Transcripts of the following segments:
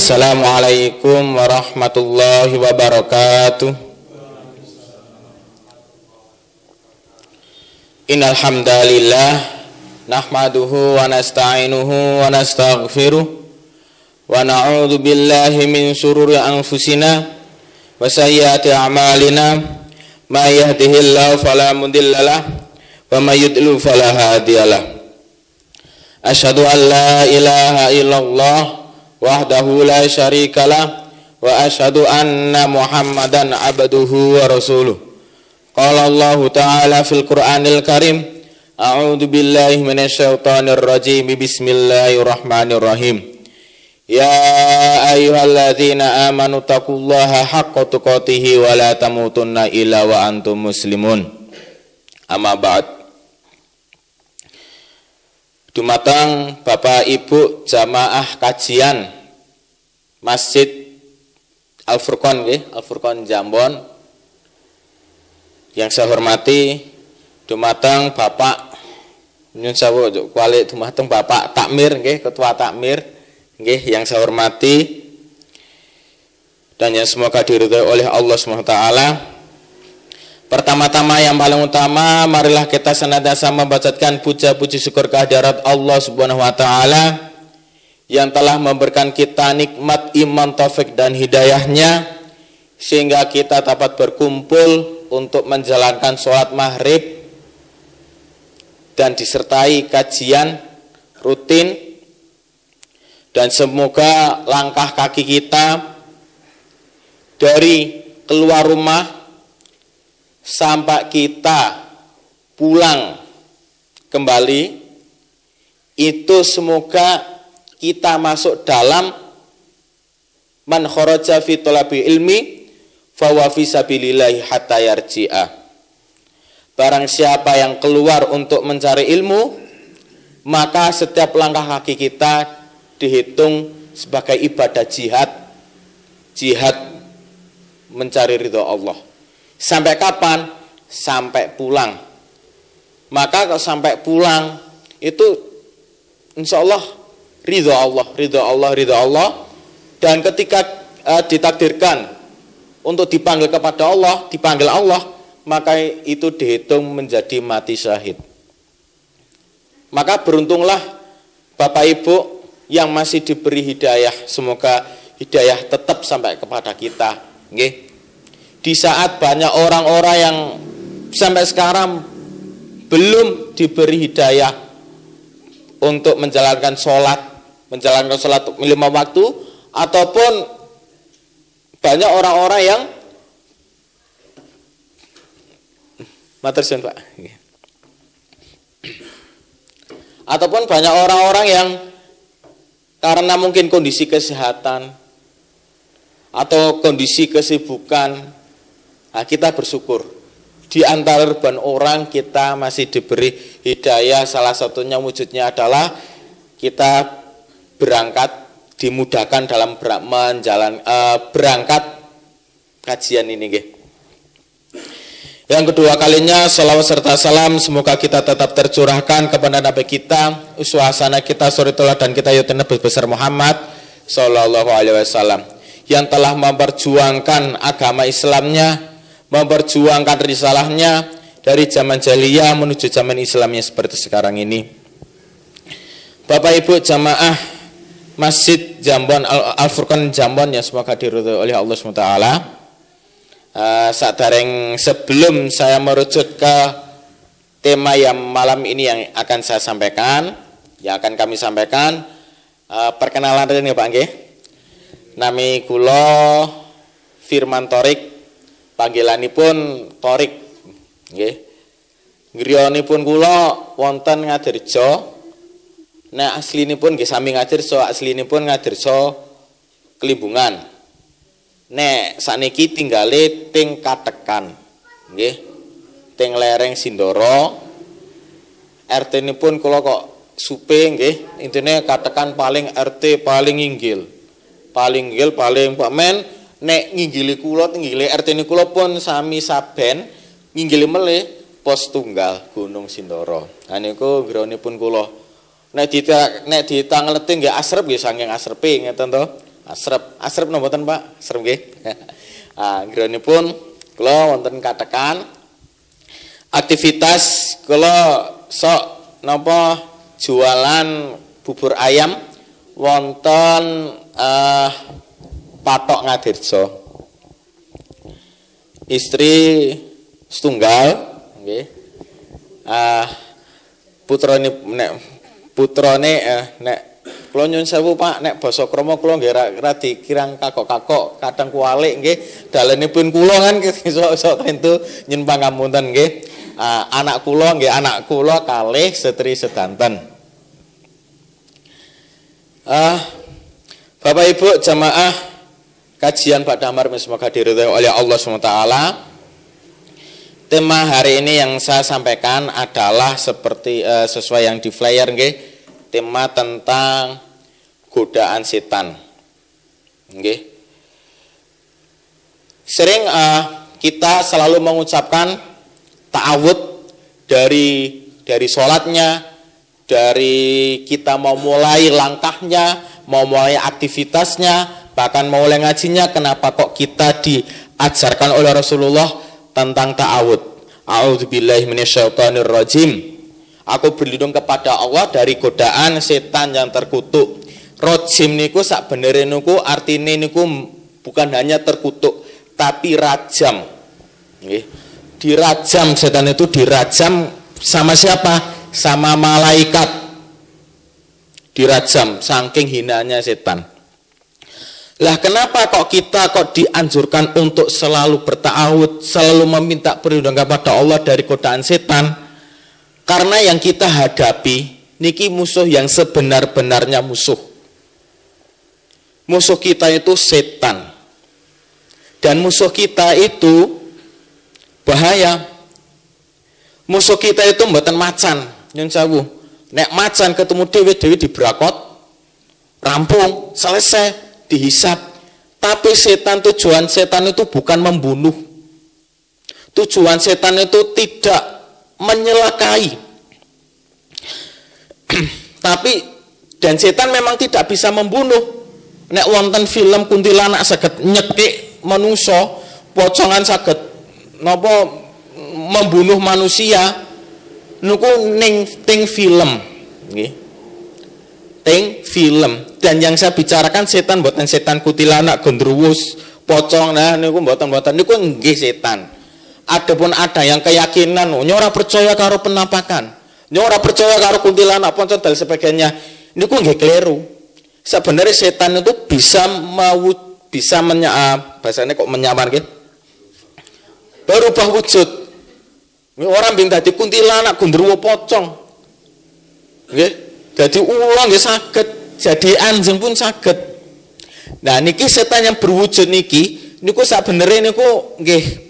Assalamualaikum warahmatullahi wabarakatuh. Innal hamdalillah nahmaduhu wa nasta'inuhu wa nastaghfiruh wa na'udzu billahi min shururi anfusina wa sayyiati a'malina may yahdihillahu fala mudhillalah wa may yudlil fala hadiyalah. Asyhadu an la ilaha illallah wahdahu la syarikalah wa asyhadu anna Muhammadan abduhu wa rasuluh. Qala Allah Ta'ala fil Qur'anil Karim, a'udzu billahi minasyaitonir rajim. Bismillahirrahmanirrahim. Ya ayyuhalladzina amanu taqullaha haqqa tuqatih wa la tamutunna illa wa antum muslimun. Amma ba'd. Dumateng Bapak Ibu jamaah kajian Masjid Al-Furqan nggih, Al-Furqan Jambon. Yang saya hormati dumateng Bapak nyun sewu kuali dumateng Bapak Takmir nggih, Ketua Takmir nggih yang saya hormati dan yang semoga diridhoi oleh Allah Subhanahu wa taala. Pertama-tama yang paling utama, marilah kita senantiasa membacakan puja-puji syukur kehadirat Allah Subhanahu wa taala yang telah memberikan kita nikmat iman, taufik dan hidayahnya sehingga kita dapat berkumpul untuk menjalankan sholat maghrib dan disertai kajian rutin, dan semoga langkah kaki kita dari keluar rumah sampai kita pulang kembali itu semoga kita masuk dalam man kharaja fi talabi ilmi fa wa fi sabilillahi hatta yarji'a. Barang siapa yang keluar untuk mencari ilmu, maka setiap langkah kaki kita dihitung sebagai ibadah jihad mencari ridho Allah. Sampai kapan? Sampai pulang. Maka kalau sampai pulang itu insya Allah ridho Allah. Dan ketika ditakdirkan untuk dipanggil kepada Allah, dipanggil Allah, maka itu dihitung menjadi mati syahid. Maka beruntunglah Bapak Ibu yang masih diberi hidayah, semoga hidayah tetap sampai kepada kita, nggih. Di saat banyak orang-orang yang sampai sekarang belum diberi hidayah untuk menjalankan sholat lima waktu, ataupun banyak orang-orang yang Pak, ataupun banyak orang-orang yang karena mungkin kondisi kesehatan atau kondisi kesibukan, nah, kita bersyukur di antara ribuan orang kita masih diberi hidayah. Salah satunya wujudnya adalah kita berangkat, dimudahkan dalam berangkat kajian ini nggih. Yang kedua kalinya salawat serta salam semoga kita tetap tercurahkan kepada Nabi kita, uswah hasanah kita, suri teladan kita yaitu Nabi besar Muhammad sallallahu alaihi wasallam yang telah memperjuangkan agama Islamnya, memperjuangkan risalahnya dari zaman jahiliyah menuju zaman Islamnya seperti sekarang ini. Bapak Ibu jamaah Masjid Jambon Al-Furqan Jambon yang semoga diridhoi oleh Allah SWT. Sebelum saya merujuk ke tema yang malam ini yang akan saya sampaikan, yang akan kami sampaikan, perkenalan ini Pak nggih. Nami kula Firman Thorik, panggilanipun Thorik nggih. Griyanipun kula wonten Ngadirjo. Nah aslinipun nggih sami Ngadirjo, aslinipun Ngadirjo Kelimbungan. Nek sakniki tinggale teng Katekan nggih. Teng lereng Sindoro. RT-nipun kula kok supe nggih. Intine Katekan paling RT paling inggil. Paling Pak Men nek nginggili kula tinggile RT kula pun sami saben nginggili melih pos tunggal Gunung Sindoro. Ha niku gronipun kula. Nek ditangleting nggih asrep nggih saking asrepe ngeten to. Asrep napa mboten Pak? Asrep nggih. Nggiranipun kula wonten katekan aktivitas kula sok napa jualan bubur ayam wonten Patok Ngadirjo. Istri setunggal nggih. Putrane nek kula nyuwun sewu Pak, nek basa krama kula nggih ra dikirang kakok-kakok, kadang kualik nggih. Dalenipun kula kan sok tentu nyun pangapunten nggih. Anak kula kalih setri sedanten. Bapak Ibu jamaah kajian Pak Damar semoga diridhoi oleh Allah SWT. Tema hari ini yang saya sampaikan adalah seperti sesuai yang di flyer nggih. Tema tentang godaan setan. Nggih. Sering kita selalu mengucapkan ta'awud dari sholatnya, dari kita mau mulai langkahnya, mau mulai aktivitasnya, bahkan mau mulai ngajinya. Kenapa kok kita diajarkan oleh Rasulullah tentang ta'awud? A'udzubillahi minasyaitonirrajim. Aku berlindung kepada Allah dari godaan setan yang terkutuk. Rajim niku sak benere niku artine niku bukan hanya terkutuk tapi rajam. Nggih. Dirajam, setan itu dirajam sama siapa? Sama malaikat. Dirajam saking hinanya setan. Lah kenapa kok kita dianjurkan untuk selalu berta'awud, selalu meminta perlindungan kepada Allah dari godaan setan? Karena yang kita hadapi niki musuh yang sebenar-benarnya musuh. Musuh kita itu setan. Dan musuh kita itu bahaya. Musuh kita itu mboten macan, nyun sewu. Nek macan ketemu dewe dibrakot, rampung, selesai, dihisap. Tapi tujuan setan itu bukan membunuh. Tujuan setan itu tidak menyelakai. Tapi dan setan memang tidak bisa membunuh. Nek wonten film kuntilanak saged nyekik manusa, pocongan saged napa membunuh manusia niku ning ting film nggih. Ting film. Dan yang saya bicarakan setan mboten setan kuntilanak gendruwus pocong niku mboten niku nggih setan. Adapun ada yang keyakinan ora percaya karo penampakan, ora percaya karo kuntilanak poncon dan sebagainya, niku nggih keliru. Sebenarnya setan itu bisa bahasanya kok menyamar nggih. Berubah wujud. Orang bing dadi kuntilanak gundruwo pocong. Nggih, dadi ulang nggih saged, jadi anjing pun saged. Nah niki setan yang berwujud niki niku sebenarnya niku nggih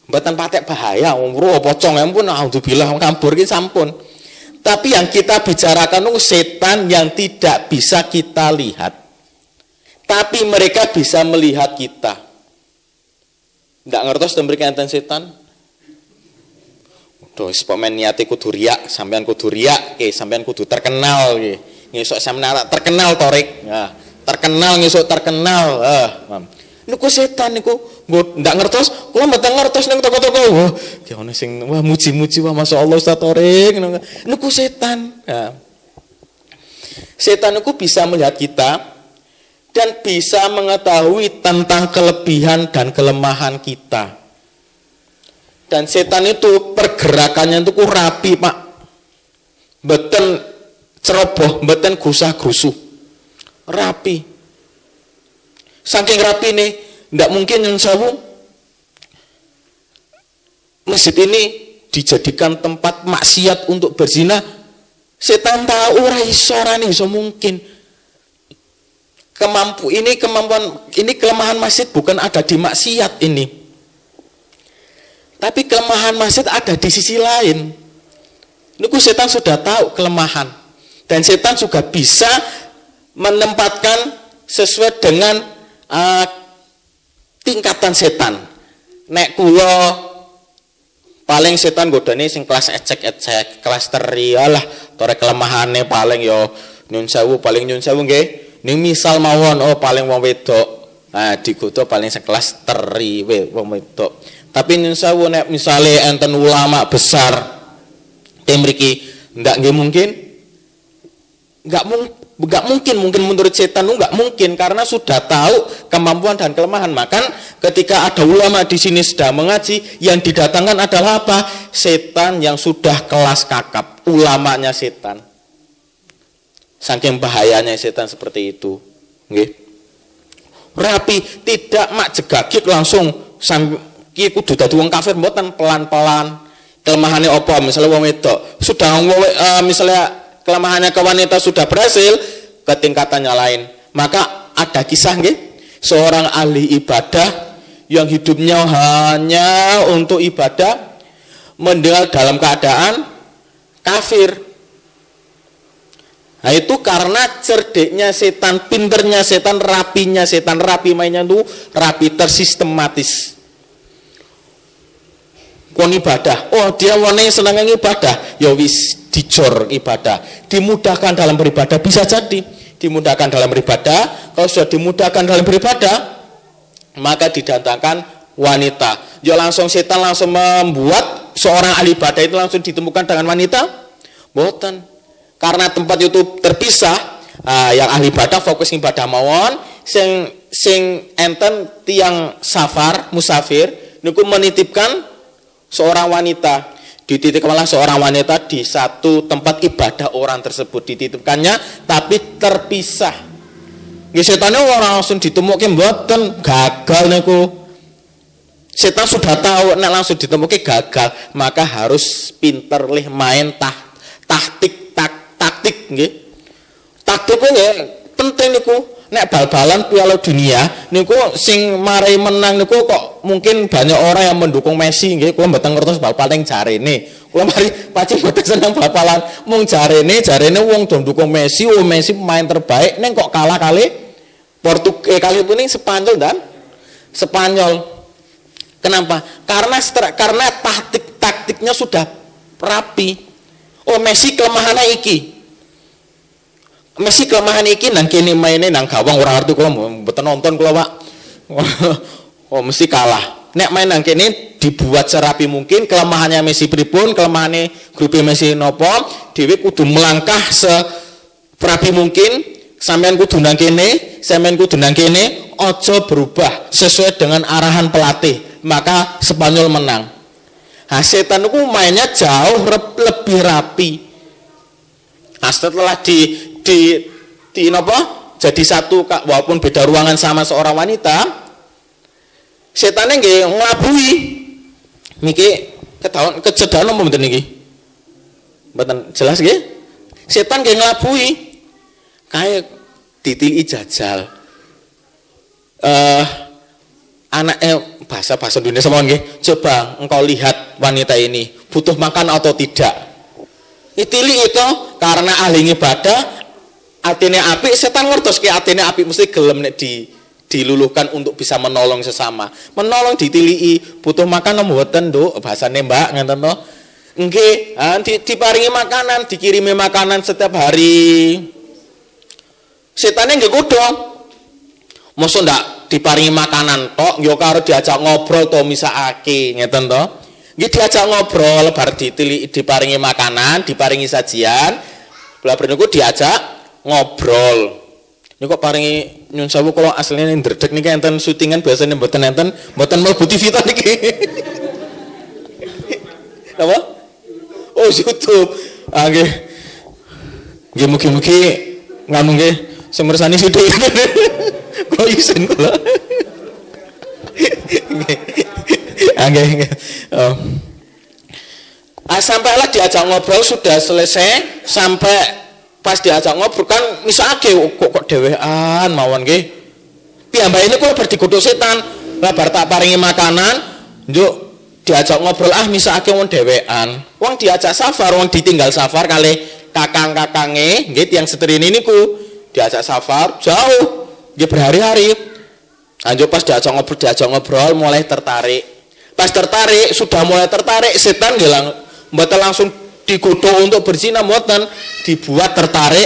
mboten patek bahaya, pocong ampun auzubillah kabur ki sampun. Tapi yang kita bicarakan itu setan yang tidak bisa kita lihat. Tapi mereka bisa melihat kita. Ndak ngertos memberikan enten setan. Duh, sepamen niate kudu riak, sampean kudu riak, sampean kudu terkenal nggih. Ngesuk sampean terkenal torik. Nah, terkenal ngesuk terkenal. Niku setan niku ndak ngertos, kula mboten ngertos ning toko-toko. Wah, ki ana sing wah muji-muji wah masyaallah Ustaz Torik. Niku setan. Nah. Setan niku bisa melihat kita dan bisa mengetahui tentang kelebihan dan kelemahan kita. Dan setan itu pergerakannya itu rapi, Pak. Mboten ceroboh, mboten gusah-gusuh. Rapi. Saking rapi nih, tidak mungkin nyun sewu masjid ini dijadikan tempat maksiat untuk berzina. Setan tahu ora iso mungkin. Kelemahan masjid bukan ada di maksiat ini. Tapi kelemahan masjid ada di sisi lain. Niku setan sudah tahu kelemahan. Dan setan juga bisa menempatkan sesuai dengan tingkatan setan. Nek kula paling setan godane sing kelas ecek-ecek, kelas terialah, tore kelemahane paling yo nyun sewu nggih. Ning misal mawon paling wong wedok. Nah, digodha paling sekelas teri wong wedok. Tapi nyun sewu nek misale enten ulama besar mriki ndak nggih mungkin. Enggak mungkin menurut setan enggak mungkin karena sudah tahu kemampuan dan kelemahan. Maka ketika ada ulama di sini sedang mengaji, yang didatangkan adalah apa? Setan yang sudah kelas kakap, ulamanya setan. Saking bahayanya setan seperti itu. Nggih. Rapi, tidak mak jegagik langsung sampai kudu dadi wong kafir mboten, pelan-pelan. Kelemahannya apa? Misalnya wong wedok sudah misalnya kelemahannya ke wanita sudah berhasil, ke tingkatannya lain. Maka ada kisah nggih, seorang ahli ibadah yang hidupnya hanya untuk ibadah meninggal dalam keadaan kafir. Nah itu karena cerdiknya setan, pinternya setan, rapinya setan, rapi mainnya itu rapi tersistematis. Kon ibadah, dia wone seneng ibadah, ya wis dicor ibadah, dimudahkan dalam beribadah, bisa jadi dimudahkan dalam beribadah. Kalau sudah dimudahkan dalam beribadah, maka didatangkan wanita. Ya langsung setan langsung membuat seorang ahli ibadah itu langsung ditemukan dengan wanita, boten. Karena tempat itu terpisah, yang ahli ibadah fokus ibadah mawon, sing enten tiang safar musafir niku menitipkan seorang wanita, dititipkanlah seorang wanita di satu tempat ibadah orang tersebut, dititipkannya tapi terpisah. Nggih setane ora langsung ditemuke mboten, gagal niku. Setan sudah tahu nek langsung ditemuke gagal, maka harus pinter lih main taktik nggih. Taktik nggih penting niku. Nek bal-balan Piala Dunia niku sing marai menang niku kok mungkin banyak orang yang mendukung Messi nggih. Kula mboten ngertos bal-balan jarene. Kula mari pacing mboten seneng bal-balan. Mung jarene wong do ndukung Messi, Messi pemain terbaik, ning kok kalah kali Portugal kali puning Spanyol dan Spanyol. Kenapa? Karena taktiknya sudah rapi. Messi kelemahannya iki. Messi kelemahan iki nang kene maine nang gawang ora ngerti kula mboten nonton kula Pak. Mesti kalah. Nek main nang kene dibuat serapi mungkin, kelemahannya Messi pripun, kelemahane grup Messi nopo, dhewe kudu melangkah serapi mungkin, sampean kudu nang kene, aja berubah sesuai dengan arahan pelatih, maka Spanyol menang. Setan itu mainnya jauh lebih rapi. Setelah di napa jadi satu walaupun beda ruangan sama seorang wanita, setannya nggih nglabui niki kecedahan apa mboten niki mboten jelas nggih. Setan nggih nglabui kayak ditili jajal bahasa Indonesia mawon nggih. Coba engkau lihat wanita ini butuh makan atau tidak. Itili itu karena ahli ibadah, atine apik, setan ngertos ki atine apik mesti gelem nek diluluhkan untuk bisa menolong sesama. Menolong ditilii, butuh makan mboten, Nduk, bahasane Mbak ngenten to. Nggih, diparingi makanan, dikirimi makanan setiap hari. Setane nggih kudu. Mosok ndak diparingi makanan tok, yo karo diajak ngobrol to misakake, ngeten to. Nggih diajak ngobrol, bar diparingi makanan, diparingi sajian, bla niku diajak ngobrol. Niku kok paringi nyun sewu kula asline ndredeg niki enten syutingan biasane mboten mlebu TV to niki. Napa? YouTube. Nggih. Nggih mugi-mugi nganu nggih semersani sithik. Kula isin kula. Nggih. Sampailah diajak ngobrol sudah selesai, sampai pas diajak ngobrol kan misalnya kok dhewean mawon nggih. Piyambake niku bar digodhog setan, lah bar tak paringi makanan, njuk diajak ngobrol misalnya wong dhewean. Wong diajak safar, wong ditinggal safar kali kakang-kakange nggih tiyang setrine niku diajak safar jauh nggih berhari-hari. Njuk pas diajak ngobrol mulai tertarik. Pas tertarik, sudah mulai tertarik, setan ngilang, mboten langsung digodhog untuk berzina, mboten, dibuat tertarik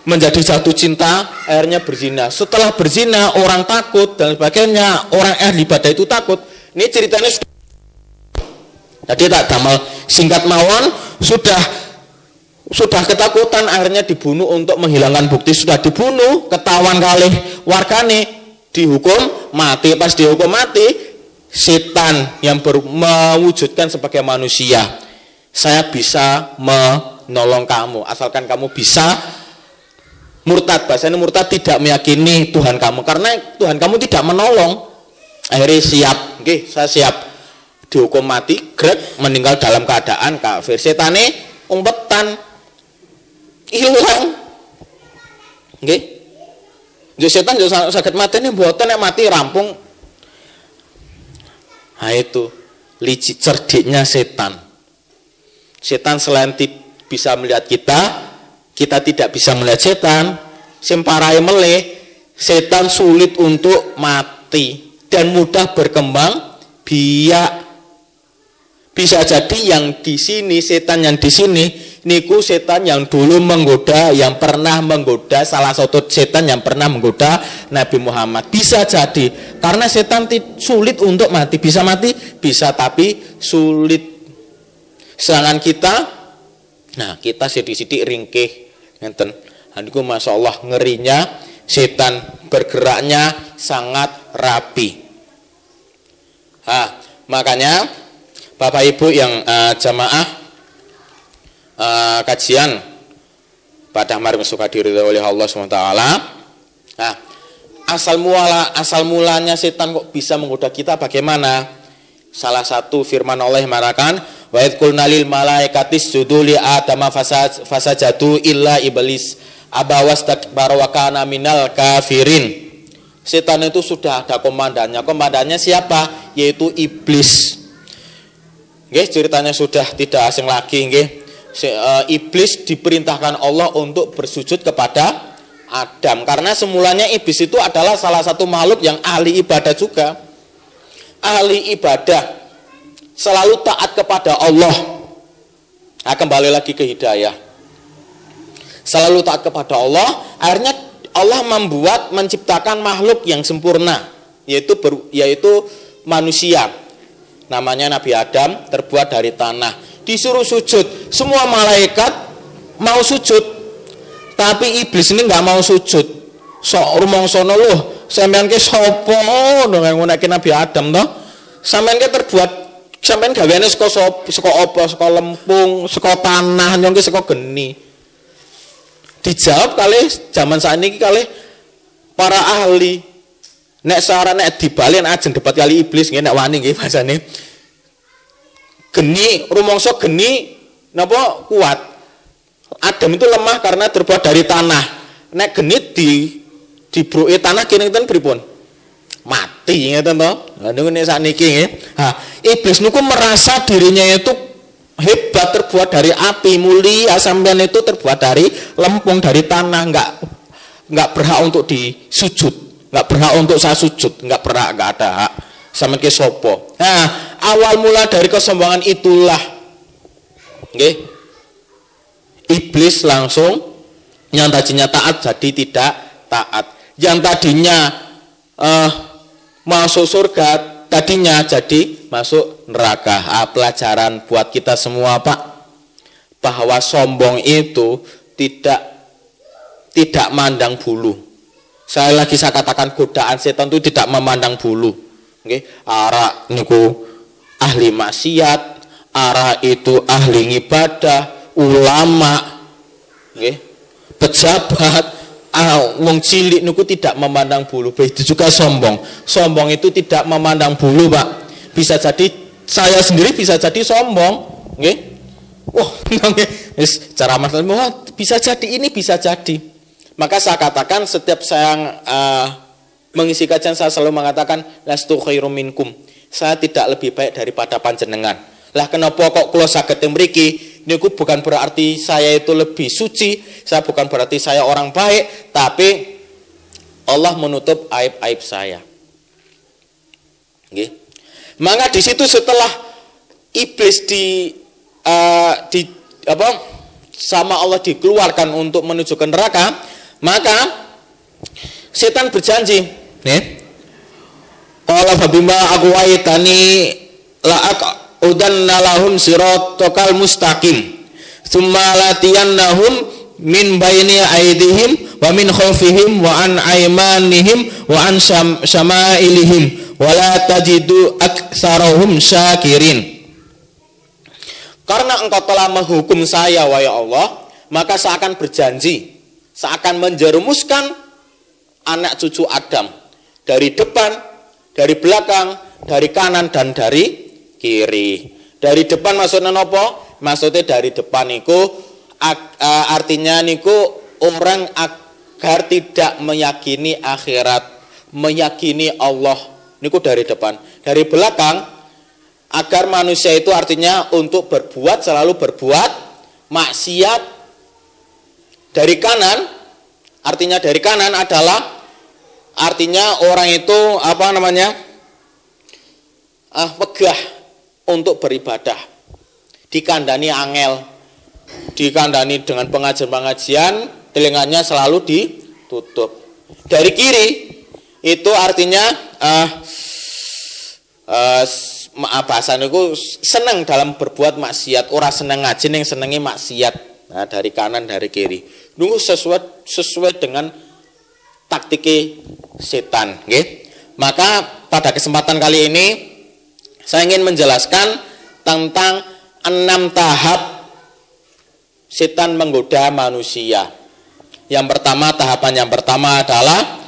menjadi jatuh cinta, akhirnya berzina. Setelah berzina, orang takut dan sebagainya, orang ahli ibadah itu takut. Ini ceritanya jadi tak damel singkat mawon, sudah ketakutan, akhirnya dibunuh untuk menghilangkan bukti. Sudah dibunuh, ketahuan kalih wargane, dihukum mati. Pas dihukum mati, setan yang mewujudkan sebagai manusia, saya bisa menolong kamu asalkan kamu bisa murtad. Bahasanya murtad, tidak meyakini Tuhan kamu, karena Tuhan kamu tidak menolong. Akhirnya siap, oke, saya siap. Dihukum mati, grek, meninggal dalam keadaan kafir. Setane umpetan, hilang. Oke, jadi setan juga sakit mati ini, buatan yang mati rampung. Nah itu licik cerdiknya setan. Setan selain bisa melihat kita tidak bisa melihat setan. Semparai meleh, setan sulit untuk mati dan mudah berkembang biak. Bisa jadi yang di sini, setan yang di sini niku setan yang dulu menggoda, yang pernah menggoda, salah satu setan yang pernah menggoda Nabi Muhammad. Bisa jadi karena setan sulit untuk mati. Bisa mati, bisa, tapi sulit. Sedangkan kita, nah kita sidik-sidik ringkih ngenten. Niku Masya Allah ngerinya setan, bergeraknya sangat rapi. Makanya Bapak Ibu yang jamaah kajian pada Marim suka diridhoi oleh Allah SWT. Nah, asal mulanya setan kok bisa menggoda kita bagaimana? Salah satu firman Allah yang mengatakan, wa idz qulna lil malaikati isjudu li adama fasajadu illa iblis aba wastakbara wa kana minal kafirin. Setan itu sudah ada komandannya. Komandannya siapa? Yaitu iblis. Nggih, ceritanya sudah tidak asing lagi, nggih. Iblis diperintahkan Allah untuk bersujud kepada Adam, karena semulanya iblis itu adalah salah satu makhluk yang ahli ibadah juga. Ahli ibadah, selalu taat kepada Allah. Kembali lagi ke hidayah. Selalu taat kepada Allah, akhirnya Allah menciptakan makhluk yang sempurna, yaitu manusia. Namanya Nabi Adam, terbuat dari tanah. Disuruh sujud, semua malaikat mau sujud, tapi iblis ini nggak mau sujud. Rumangsono loh, sampean ke sopo dong yang ngunakin Nabi Adam toh? Sampean ke terbuat, sampean gaweane saka apa? Saka lempung, saka tanah, nyongke saka geni. Dijawab kali zaman saiki kali para ahli. Nek saran nek dibalen ajeng debat kali iblis nggih nek wani nggih bahasane. Geni, rumangsa geni napa kuat. Adam itu lemah karena terbuat dari tanah. Nek geni dibruke tanah kene ten pripun? Mati ngeten to. Lah niku nek sakniki nggih. Iblis niku merasa dirinya itu hebat, terbuat dari api, mulia, sampean itu terbuat dari lempung, dari tanah, enggak berhak untuk disujud. Nggak berhak untuk saya sujud, nggak ada hak. Sampeyan ke sopo. Nah, awal mula dari kesombongan itulah, nggih, iblis langsung yang tadinya taat jadi tidak taat. Yang tadinya masuk surga, tadinya jadi masuk neraka. Pelajaran buat kita semua, Pak, bahwa sombong itu tidak mandang bulu. Saya katakan godaan setan itu tidak memandang bulu. Nggih, arah niku ahli maksiat, arah itu ahli ibadah, ulama, nggih, pejabat, wong cilik niku tidak memandang bulu. Begitu juga sombong. Sombong itu tidak memandang bulu, Pak. Bisa jadi saya sendiri bisa jadi sombong, nggih. Wah, nggih, cara masalah bisa jadi ini, bisa jadi. Maka saya katakan setiap saya mengisi kajian, saya selalu mengatakan lastu khairum minkum. Saya tidak lebih baik daripada panjenengan. Lah kenapa kok kula saged mriki? Niku bukan berarti saya itu lebih suci, saya bukan berarti saya orang baik, tapi Allah menutup aib-aib saya. Nggih. Maka di situ setelah iblis sama Allah dikeluarkan untuk menuju ke neraka, Maka setan berjanji, nih. Qala fabima aqwaitani la aqudanna lahum siratal mustaqim. Tsumma latiyannahum min baini aydihim wa min khalfihim wa an aymanihim wa an syama'ilihim wa la tajidu aktsarahum syakirin. Karena engkau telah menghukum saya wahai Allah, maka saya akan berjanji, saya akan menjerumuskan anak cucu Adam dari depan, dari belakang, dari kanan dan dari kiri. Dari depan maksudnya apa? Maksudnya dari depan niku artinya niku orang agar tidak meyakini akhirat, meyakini Allah niku dari depan. Dari belakang agar manusia itu artinya untuk selalu berbuat maksiat. Dari kanan artinya dari kanan adalah artinya orang itu wegah untuk beribadah, dikandani angel, dikandani dengan pengajian-pengajian, telinganya selalu ditutup. Dari kiri itu artinya bahasa niku seneng dalam berbuat maksiat, ora seneng ngaji ning senengi maksiat. Nah, dari kanan dari kiri. Nunggu sesuai dengan taktike setan, nggih. Maka pada kesempatan kali ini saya ingin menjelaskan tentang 6 tahap setan menggoda manusia. Tahapan yang pertama adalah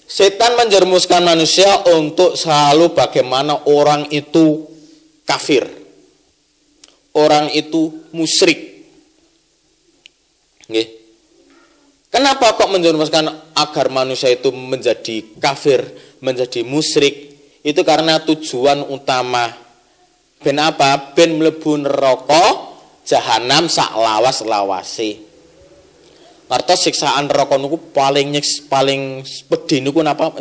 setan menjerumuskan manusia untuk selalu bagaimana orang itu kafir, orang itu musyrik. Nggih. Kenapa kok menjerumuskan agar manusia itu menjadi kafir, menjadi musyrik? Itu karena tujuan utama ben apa? Ben mlebu neraka jahanam sak lawas-lawase. Artos siksaan neraka niku paling pedhi niku napa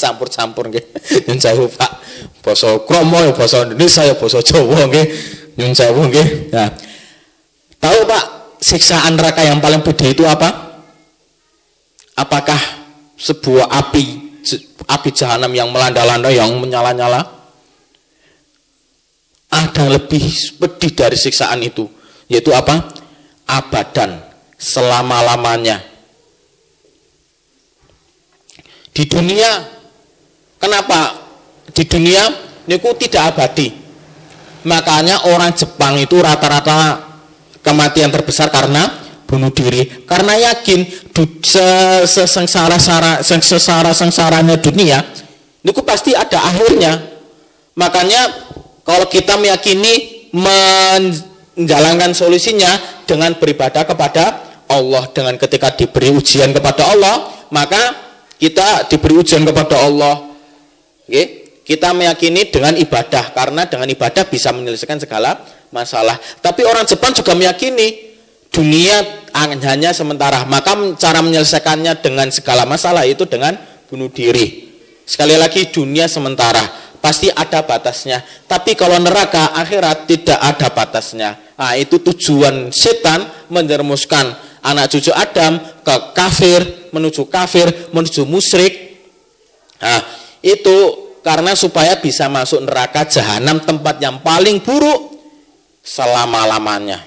campur-campur nggih. Nyun sewu Pak. Basa Kromo ya basa Indonesia ya basa Jawa nggih. Nyun sewu nggih. Nah. Tahu Pak, siksaan neraka yang paling pedhi itu apa? Apakah sebuah api jahanam yang melanda-landa, yang menyala-nyala? Ada lebih pedih dari siksaan itu, yaitu apa? Abadan, selama-lamanya. Di dunia, kenapa? Di dunia niku tidak abadi. Makanya orang Jepang itu rata-rata kematian terbesar karena bunuh diri, karena yakin sengsara-sengsaranya dunia itu pasti ada akhirnya. Makanya kalau kita meyakini menjalankan solusinya dengan beribadah kepada Allah, dengan ketika diberi ujian kepada Allah, maka kita diberi ujian kepada Allah. Kita meyakini dengan ibadah, karena dengan ibadah bisa menyelesaikan segala masalah. Tapi orang Jepang juga meyakini dunia hanya sementara, maka cara menyelesaikannya dengan segala masalah itu dengan bunuh diri. Sekali lagi, dunia sementara, pasti ada batasnya. Tapi kalau neraka akhirat tidak ada batasnya. Nah, itu tujuan setan menjerumuskan anak cucu Adam ke kafir, menuju musyrik. Nah, itu karena supaya bisa masuk neraka jahanam, tempat yang paling buruk selama-lamanya.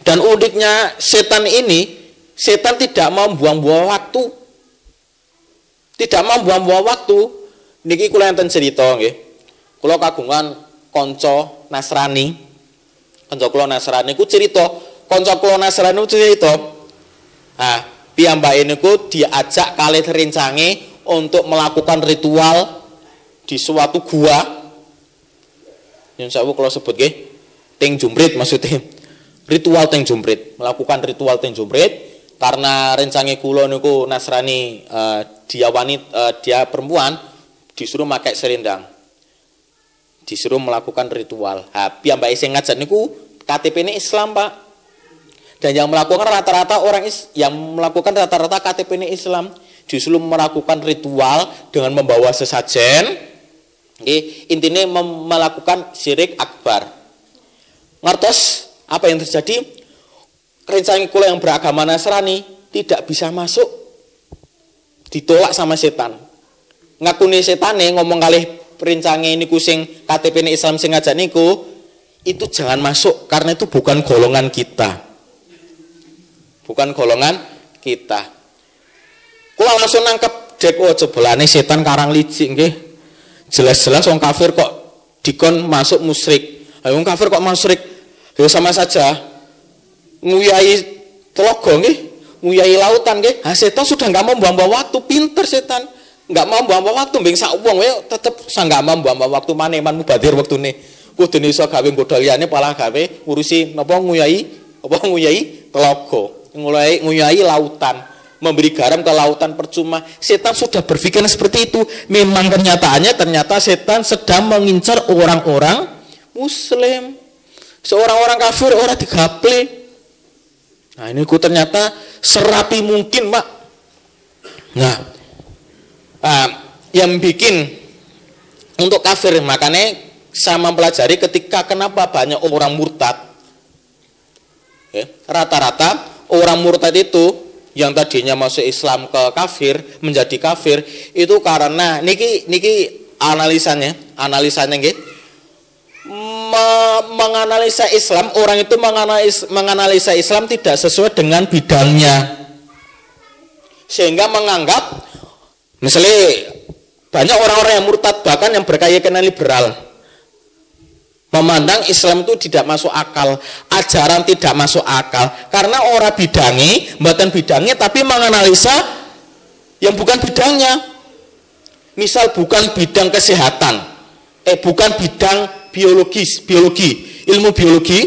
Dan uniknya setan ini, setan tidak mau buang-buang waktu. Tidak mau buang-buang waktu. Niki kula enten cerita nggih. Kula kagungan kanca Nasrani. Kanca kula Nasrani ku cerita, Nah, piyambake niku diajak kalih rincange untuk melakukan ritual di suatu gua. Yang saya kula sebut nggih, Ting Jumbrit maksudnya. Melakukan ritual teng jumbrit karena rencange kula niku Nasrani, dia perempuan, disuruh pakai serendang, disuruh melakukan ritual. Piyambake sing ngajak niku KTP-ne Islam Pak, dan yang melakukan rata-rata KTP-ne Islam, disuruh melakukan ritual dengan membawa sesajen. Intinya melakukan syirik akbar. Ngertos apa yang terjadi? rencana kula yang beragama Nasrani tidak bisa masuk, ditolak sama setan. Ngakune setane ngomong kalih perincange niku sing KTP-ne Islam sing ngajak niku, itu jangan masuk karena itu bukan golongan kita. Bukan golongan kita. Kula langsung nangkep dek jebolane setan karang licik nggih. Jelas-jelas wong kafir kok dikon masuk musyrik. Wong kafir kok musyrik? Ya sama saja nguyai telaga nggih, nguyai lautan nggih. Setan sudah enggak mau buang-buang waktu, pinter setan. Enggak mau buang-buang waktu mbeng sak wong wae tetep enggak mau buang-buang waktu maneh man mubadir wektune. Kudune iso gawe nggodha liyane palah gawe ngurusi napa nguyai telaga, nguyai lautan, memberi garam ke lautan percuma. Setan sudah berpikir seperti itu. Memang ternyata setan sedang mengincar orang-orang muslim. Seorang-orang kafir orang digaple. Nah, ini ternyata serapi mungkin, Pak. Nah, yang bikin untuk kafir, makanya saya mempelajari ketika kenapa banyak orang murtad. Rata-rata orang murtad itu yang tadinya masuk Islam ke kafir menjadi kafir itu karena niki analisanya nggih. Menganalisa Islam, orang itu menganalisa Islam tidak sesuai dengan bidangnya, sehingga menganggap misalnya banyak orang-orang yang murtad bahkan yang berkeyakinan liberal memandang Islam itu tidak masuk akal, ajaran tidak masuk akal karena orang bidangi, bukan bidangnya tapi menganalisa yang bukan bidangnya. Misal bukan bidang kesehatan, bukan bidang biologi, ilmu biologi.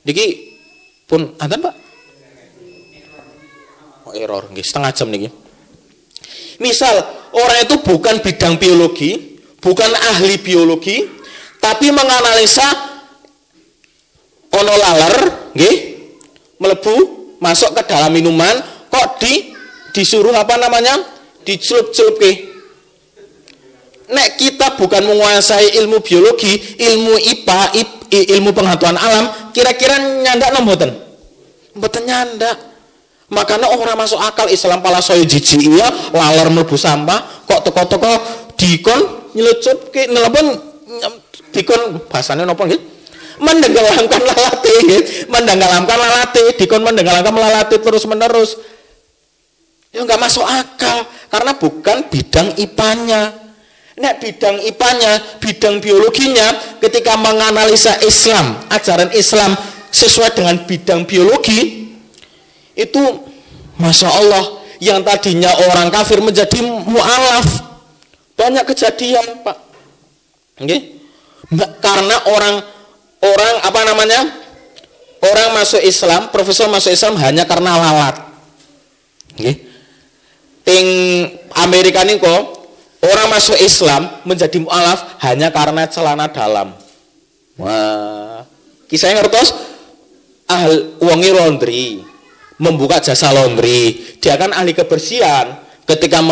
Niki pun anten, Pak. Error nggih, setengah jam niki. Misal orang itu bukan bidang biologi, bukan ahli biologi, tapi menganalisa ono laler nggih mlebu masuk ke dalam minuman kok disuruh apa namanya dicelup-celupke. Nek kita bukan menguasai ilmu biologi, ilmu IPA, ilmu pengetahuan alam, kira-kira nyandak no mboten? Mboten nyandak. Makanya orang masuk akal Islam pala soyo jiji iya, laler mlebu sampah, kok teko-teko dikon nyelucupke nelpon dikon bahasane napa nggih? Mendenggelamkan lalate nggih, mendenggelamkan lalate, dikon mendenggelamkan lalate terus-menerus. Ya enggak masuk akal karena bukan bidang IPA-nya. Nek bidang IPA-nya, bidang biologinya, ketika menganalisa Islam, ajaran Islam sesuai dengan bidang biologi, itu Masya Allah, yang tadinya orang kafir menjadi mu'alaf. Banyak kejadian, Pak. Okay? Karena orang apa namanya? Orang masuk Islam, profesor masuk Islam hanya karena lalat. Okay? Ting Amerika ini kok orang masuk Islam menjadi mu'alaf hanya karena celana dalam. Wah, kisahnya ngertos wongi laundry, membuka jasa laundry. Dia kan ahli kebersihan. Ketika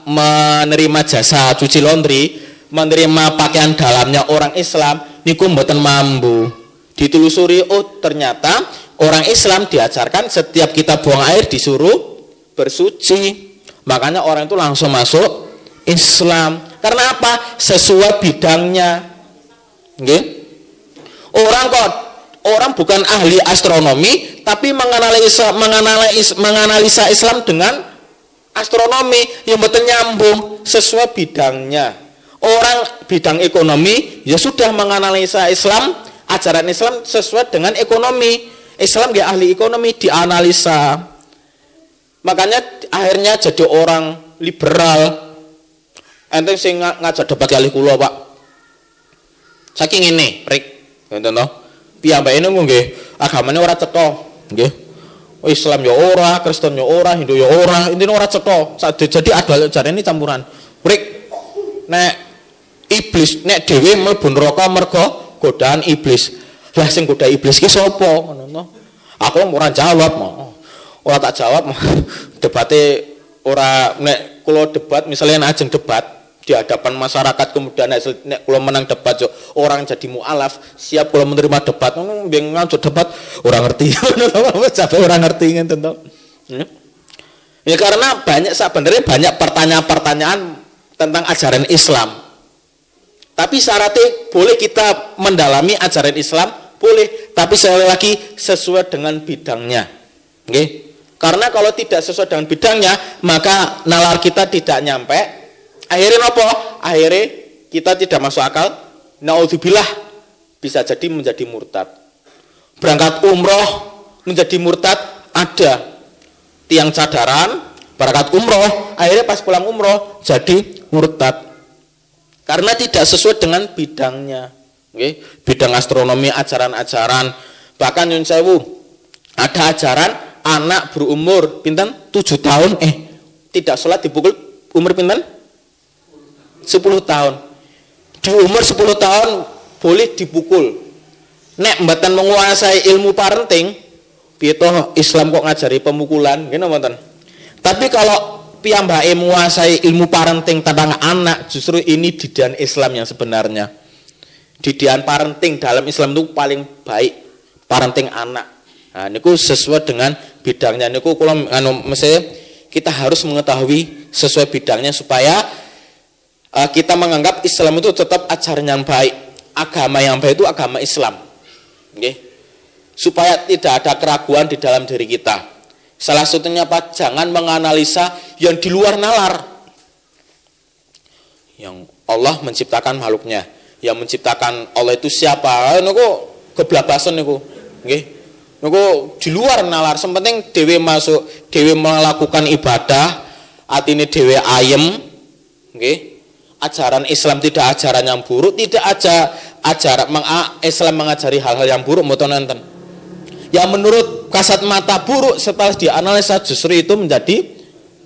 menerima jasa cuci laundry, menerima pakaian dalamnya orang Islam, niku mboten mampu. Ditelusuri, oh ternyata orang Islam diajarkan setiap kita buang air disuruh bersuci. Makanya orang itu langsung masuk Islam. Karena apa? Sesuai bidangnya. Okay? Orang bukan ahli astronomi tapi menganalisa Islam dengan astronomi yang betul nyambung sesuai bidangnya. Orang bidang ekonomi ya sudah menganalisa Islam, ajaran Islam sesuai dengan ekonomi. Islam dia ahli ekonomi, dianalisa. Makanya akhirnya jadi orang liberal. Ente sing ngajak debat kali kula, Pak. Saking ngene, Rik. Ngoten to. Piyambake niku nggih, agamane ora cetha, nggih. Islam ya ora, Kristen ya ora, Hindu ya ora, intine ora cetha. Jadi adol jarene campuran. Rik. Nek iblis, nek dhewe mlebu neraka mergo godaan iblis. Lah sing goda iblis ki sapa? Ngono to. Aku ora jawab, ora tak jawab. Debate ora nek kula debat misalnya ajeng debat di hadapan masyarakat, kemudian nek kula menang debat yo orang jadi mualaf, siap kula menerima debat. Mbeng ngajo debat orang ngerti. Sampai orang ngerti ngenten to. Ya karena sebenarnya banyak pertanyaan-pertanyaan tentang ajaran Islam. Tapi syaratnya boleh kita mendalami ajaran Islam, boleh, tapi sekali lagi sesuai dengan bidangnya. Oke? Karena kalau tidak sesuai dengan bidangnya, maka nalar kita tidak nyampe. Akhirnya apa? Akhirnya kita tidak masuk akal. Naudzubillah, bisa jadi menjadi murtad. Berangkat umroh menjadi murtad, ada tiang cadaran, berangkat umroh, akhirnya pas pulang umroh jadi murtad. Karena tidak sesuai dengan bidangnya. Okay? Bidang astronomi, ajaran-ajaran, bahkan nyun sewu, ada ajaran anak berumur pinten 7 tahun tidak sholat dipukul umur pinten 10 tahun. Di umur 10 tahun boleh dipukul. Nek mboten menguasai ilmu parenting, piye toh Islam kok ngajari pemukulan, ngene mboten. Tapi kalau piyambake menguasai ilmu parenting tentang anak, justru ini didikan Islam yang sebenarnya. Didikan parenting dalam Islam itu paling baik, parenting anak. Nah, niku sesuai dengan bidangnya. Niku kula mesti kita harus mengetahui sesuai bidangnya supaya kita menganggap Islam itu tetap ajaran yang baik. Agama yang baik itu agama Islam. Okay? Supaya tidak ada keraguan di dalam diri kita. Salah satunya apa? Jangan menganalisa yang di luar nalar. Yang Allah menciptakan makhluknya. Yang menciptakan Allah itu siapa? Niku keblabasan niku. Nggih. Niku di luar nalar. Sepenting dhewe masuk, dhewe melakukan ibadah, atine dhewe ayem. Nggih. Ajaran Islam tidak ajaran yang buruk, tidak ajaran Islam mengajari hal-hal yang buruk mboten nonton. Yang menurut kasat mata buruk setelah dianalisa justru itu menjadi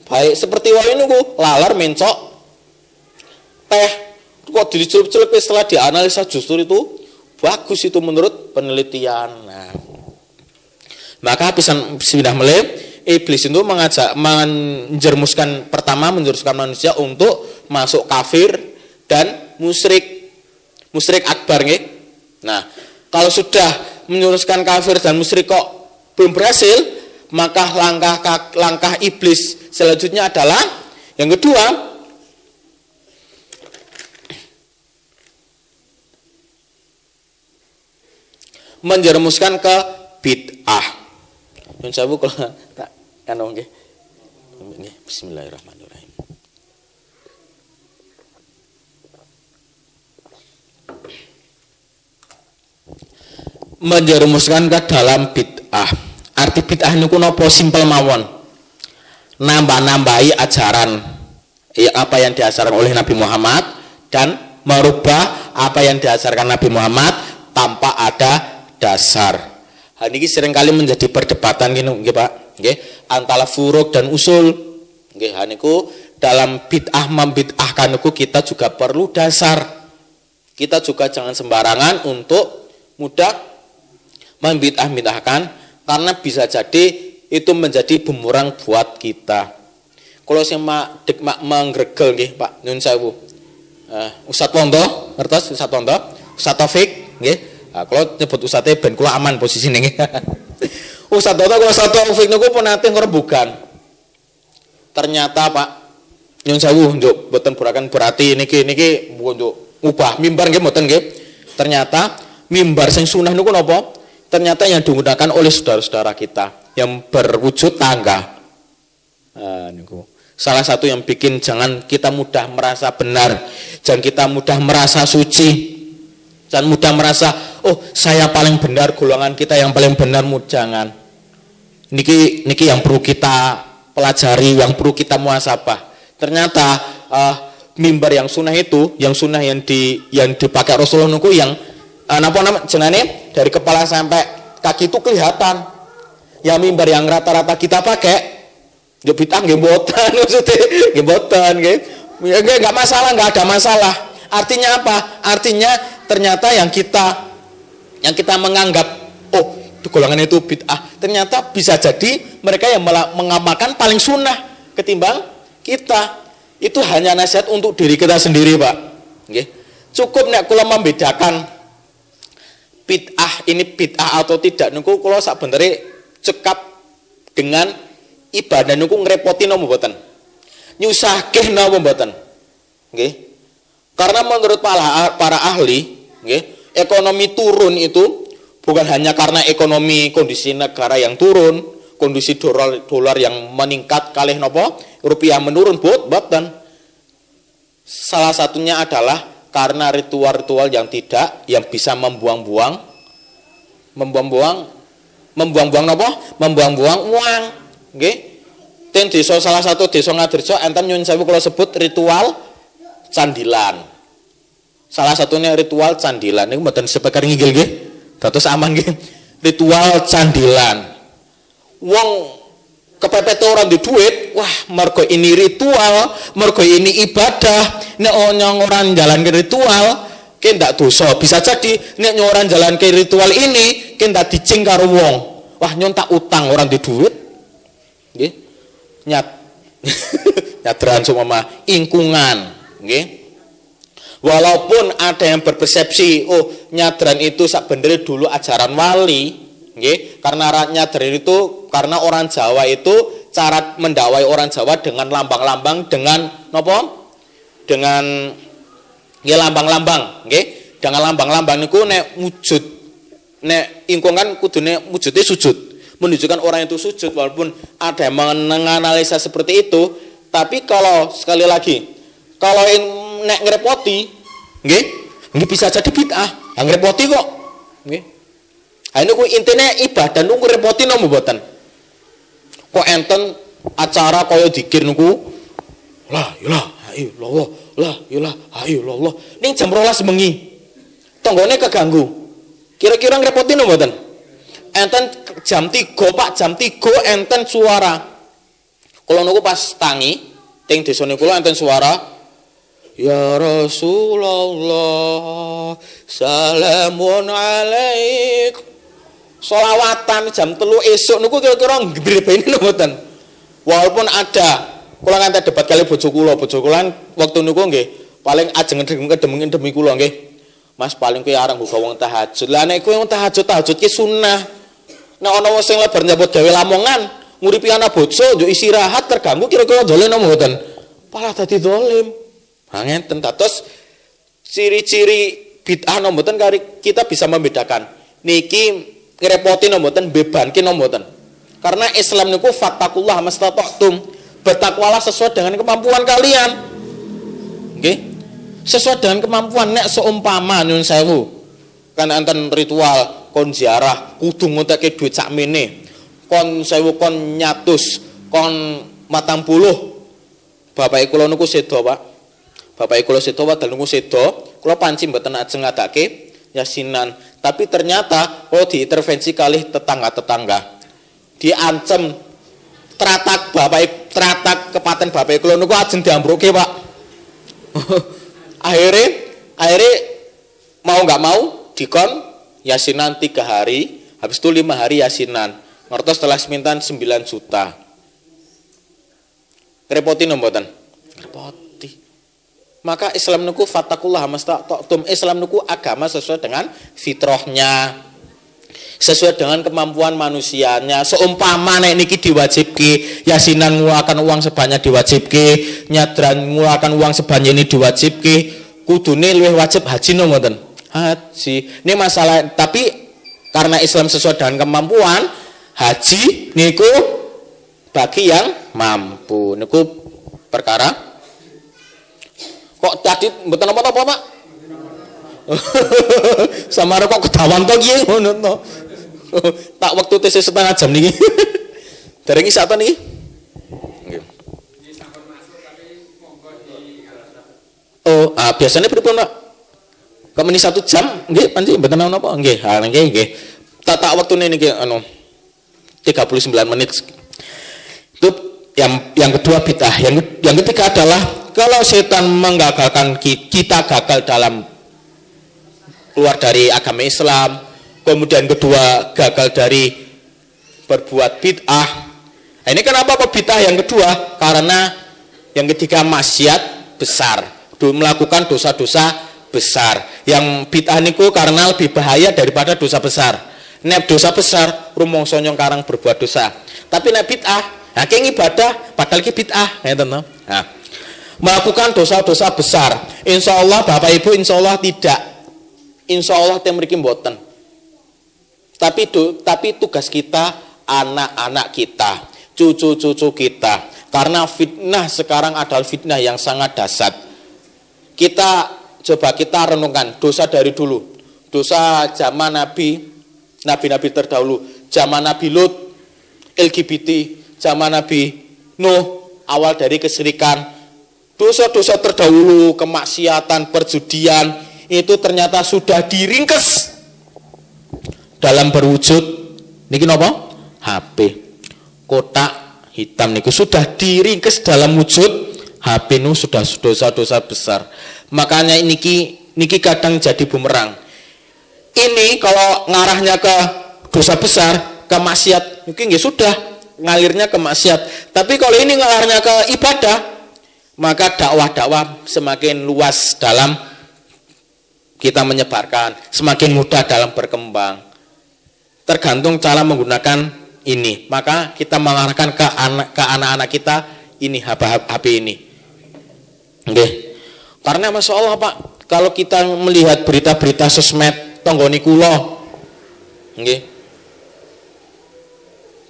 baik. Seperti wae niku lalar mencok teh kok dicelup-celup setelah dianalisa justru itu bagus itu menurut penelitian. Nah, maka pindah melih iblis itu menjerumuskan manusia untuk masuk kafir dan musyrik akbar nggih. Nah, kalau sudah menyuruskan kafir dan musyrik kok belum berhasil, maka langkah iblis selanjutnya adalah yang kedua, menjerumuskan ke bid'ah. Nyun sewu kalau tak anu nggih. Bismillahirrahmanirrahim. Menjerumuskan ke dalam bid'ah. Arti bid'ah niku napa? Simpel mawon. Nambah-nambahi ajaran apa yang diajarkan oleh Nabi Muhammad dan merubah apa yang diajarkan Nabi Muhammad tanpa ada dasar. Hal ini seringkali menjadi perdebatan nggih Pak, nggih, antara furuk dan usul. Nggih, hal niku dalam bid'ah membid'ahkan niku kita juga perlu dasar. Kita juga jangan sembarangan untuk mudah membid'ah-bid'ahkan, karena bisa jadi itu menjadi bumerang buat kita. Kalau sing menggregel nggih Pak nyun sewu. Ustaz Wondo, ngertos Ustaz Wondo? Ustaz Taufik nggih. Kalau nyebut ustadz ben kula aman posisine nggih. Ustaz Wondo kalau Ustaz Taufik niku pun nate ngerebukan. Ternyata Pak nyun sewu njuk boten burakan berarti niki njuk ubah mimbar nggih mboten nggih. Ternyata mimbar sing sunah niku napa? Ternyata yang digunakan oleh saudara-saudara kita yang berwujud tangga. Nah, niku. Salah satu yang bikin jangan kita mudah merasa benar, jangan kita mudah merasa suci, jangan mudah merasa oh saya paling benar, golongan kita yang paling benar, jangan. Niki yang perlu kita pelajari, yang perlu kita muhasabah. Ternyata mimbar yang sunnah itu, yang sunnah yang dipakai Rasulullah niku yang napa jenenge dari kepala sampai kaki itu kelihatan. Ya mimbar yang rata-rata kita pakai yo bid'ah nggih mboten maksudnya nggih mboten nggih. Enggak masalah, enggak ada masalah. Artinya apa? Artinya ternyata yang kita menganggap oh golongan itu bid'ah, ternyata bisa jadi mereka yang mengamalkan paling sunnah ketimbang kita. Itu hanya nasihat untuk diri kita sendiri, Pak. Nggih. Cukup nek kula membedakan bid'ah ini bid'ah atau tidak niku kula sakbenere cekap dengan ibadah niku ngrepoti napa mboten? Nyusahke napa mboten? Nggih. Karena menurut para ahli, nggih, ekonomi turun itu bukan hanya karena ekonomi kondisi negara yang turun, kondisi dolar yang meningkat kalih napa rupiah menurun boten. Salah satunya adalah karena ritual-ritual yang bisa membuang-buang napa? Membuang-buang uang, nggih. Ten desa salah satu desa Ngadirjo enten nyuwun sewu kula sebut ritual candilan. Salah satunya ritual candilan niku mboten sepekar nginggil nggih. Dados aman nggih. Ritual candilan. Wong kepepet orang di duit, wah mergo ini ritual, mergo ini ibadah. Nek nyong orang jalan ke ritual, ki ndak dosa. Bisa jadi nek nyong orang jalan ke ritual ini, ki ndak dicing karo wong. Wah nyon tak utang orang di duit. Nggih. Nyadran sumama ingkungan, nggih. Walaupun ada yang berpersepsi, oh nyadran itu sakbenere dulu ajaran wali, nggih, karena nyadran itu karena orang Jawa itu cara mendakwai orang Jawa dengan lambang-lambang dengan napa? Dengan ya lambang-lambang, nggih. Dengan lambang-lambang niku nek wujud nek ingkungan kudune wujude sujud. Menunjukkan orang itu sujud walaupun ada yang menganalisa seperti itu, tapi kalau sekali lagi kalau nek ngrepoti, nggih, bisa jadi bid'ah. Ngrepoti kok, nggih. Ha niku intine ibadah niku ngrepoti napa mboten? Kok enten acara kaya zikir niku la ilaha illallah, la ilaha illallah. Ning jam 12 bengi. Tanggane keganggu. Kira-kira ngrepoti napa mboten? Enten jam 3, Pak, jam 3 enten suara. Kula niku pas tangi teng desane kula enten suara ya Rasulullah salamun alaik. Sholawatan jam 3 esuk niku kira-kira ngrebeni mboten. Walaupun ada kula nganti debat kali bojo kula waktu niku nggih paling ajeng ngedemi kula nggih. Mas paling kowe areng buka wong tahajud. Lah nek kowe wong tahajud ki sunah. Nek ana wong sing lebar nyambut gawe lamongan, nguripi anak bojo yo istirahat terganggu kira-kira dolen napa mboten? Malah dadi dolim. Ha ngenten dados ciri-ciri bid'ah napa mboten kita bisa membedakan. Niki ngrepoti napa mboten, bebanke napa mboten. Karena Islam niku fattakullah mastata'tum. Bertakwalah sesuai dengan kemampuan kalian. Nggih. Sesuai dengan kemampuan nek seumpama nyun sewu. Kan enten ritual kon ziarah kudu ngonteke duit sakmene. Kon sewu kon nyatus, kon 40. Bapak kula niku sedo, Pak. Bapak kula sedo wadal niku sedo, kula panci mboten ajeng ngadake yasinan, tapi ternyata kalau diintervensi kalih tetangga-tetangga. Diancem teratak kepaten bapak kula niku ajeng diambroke, Pak. akhirnya mau nggak mau dikon yasinan 3 hari, habis itu 5 hari yasinan. Ngertos setelah semintan 9 juta. Ngerepotin mboten? Ngerepoti. Maka Islam niku fattakullah mastata'tum. Islam niku agama sesuai dengan fitrahnya. Sesuai dengan kemampuan manusianya. Seumpama nek niki diwajibke yasinan ngeluarkan uang sebanyak diwajibke, nyadran ngeluarkan uang sebanyak ini diwajibke, kudune luwih wajib haji no mboten? Haji. Ini masalah, tapi karena Islam sesuai dengan kemampuan, haji niku bagi yang mampu. Niku perkara. Kok tadi mboten apa-apa, Pak? Samara kok kedawan to kiye ngono to. Tak waktu tes setengah jam niki. Dereng isa to niki? Nggih. Oh, biasanya pripun, Pak? Kok meni 1 jam nggih panci mboten napa? Nggih, ha nggih. Tak waktune niki 39 menit. Itu yang kedua bid'ah. Yang ketiga adalah kalau setan menggagalkan kita gagal dalam keluar dari agama Islam, kemudian kedua gagal dari berbuat bid'ah. Nah, ini kenapa bid'ah yang kedua? Karena Yang ketiga maksiat besar, melakukan dosa-dosa besar. Yang bid'ah niku karena lebih bahaya daripada dosa besar. Nek dosa besar rumangsa nyong karang berbuat dosa. Tapi nek bid'ah, nah ibadah padahal ki bid'ah, ngeten to. Nah, melakukan dosa-dosa besar. Insya Allah Bapak Ibu, insya Allah tidak. Insya Allah tem mriki mboten. Tapi tugas kita, anak-anak kita, cucu-cucu kita. Karena fitnah sekarang adalah fitnah yang sangat dahsyat. Coba kita renungkan dosa dari dulu. Dosa zaman nabi-nabi terdahulu, zaman Nabi Lut, LGBT, zaman Nabi Nuh, awal dari kesyirikan. Dosa-dosa terdahulu, kemaksiatan, perjudian, itu ternyata sudah diringkes dalam berwujud niki napa? HP. Kotak hitam niku sudah diringkes dalam wujud HP nu sudah dosa-dosa besar. Makanya niki kadang jadi bumerang. Ini kalau ngarahnya ke dosa besar, ke maksiat, mungkin nggih sudah ngalirnya ke maksiat. Tapi kalau ini ngarahnya ke ibadah, maka dakwah-dakwah semakin luas dalam kita menyebarkan, semakin mudah dalam berkembang. Tergantung cara menggunakan ini. Maka kita mengarahkan ke anak-anak kita ini HP ini. Oke. Karena Masya Allah Pak, kalau kita melihat berita-berita sosmed tonggoni kula, nggih,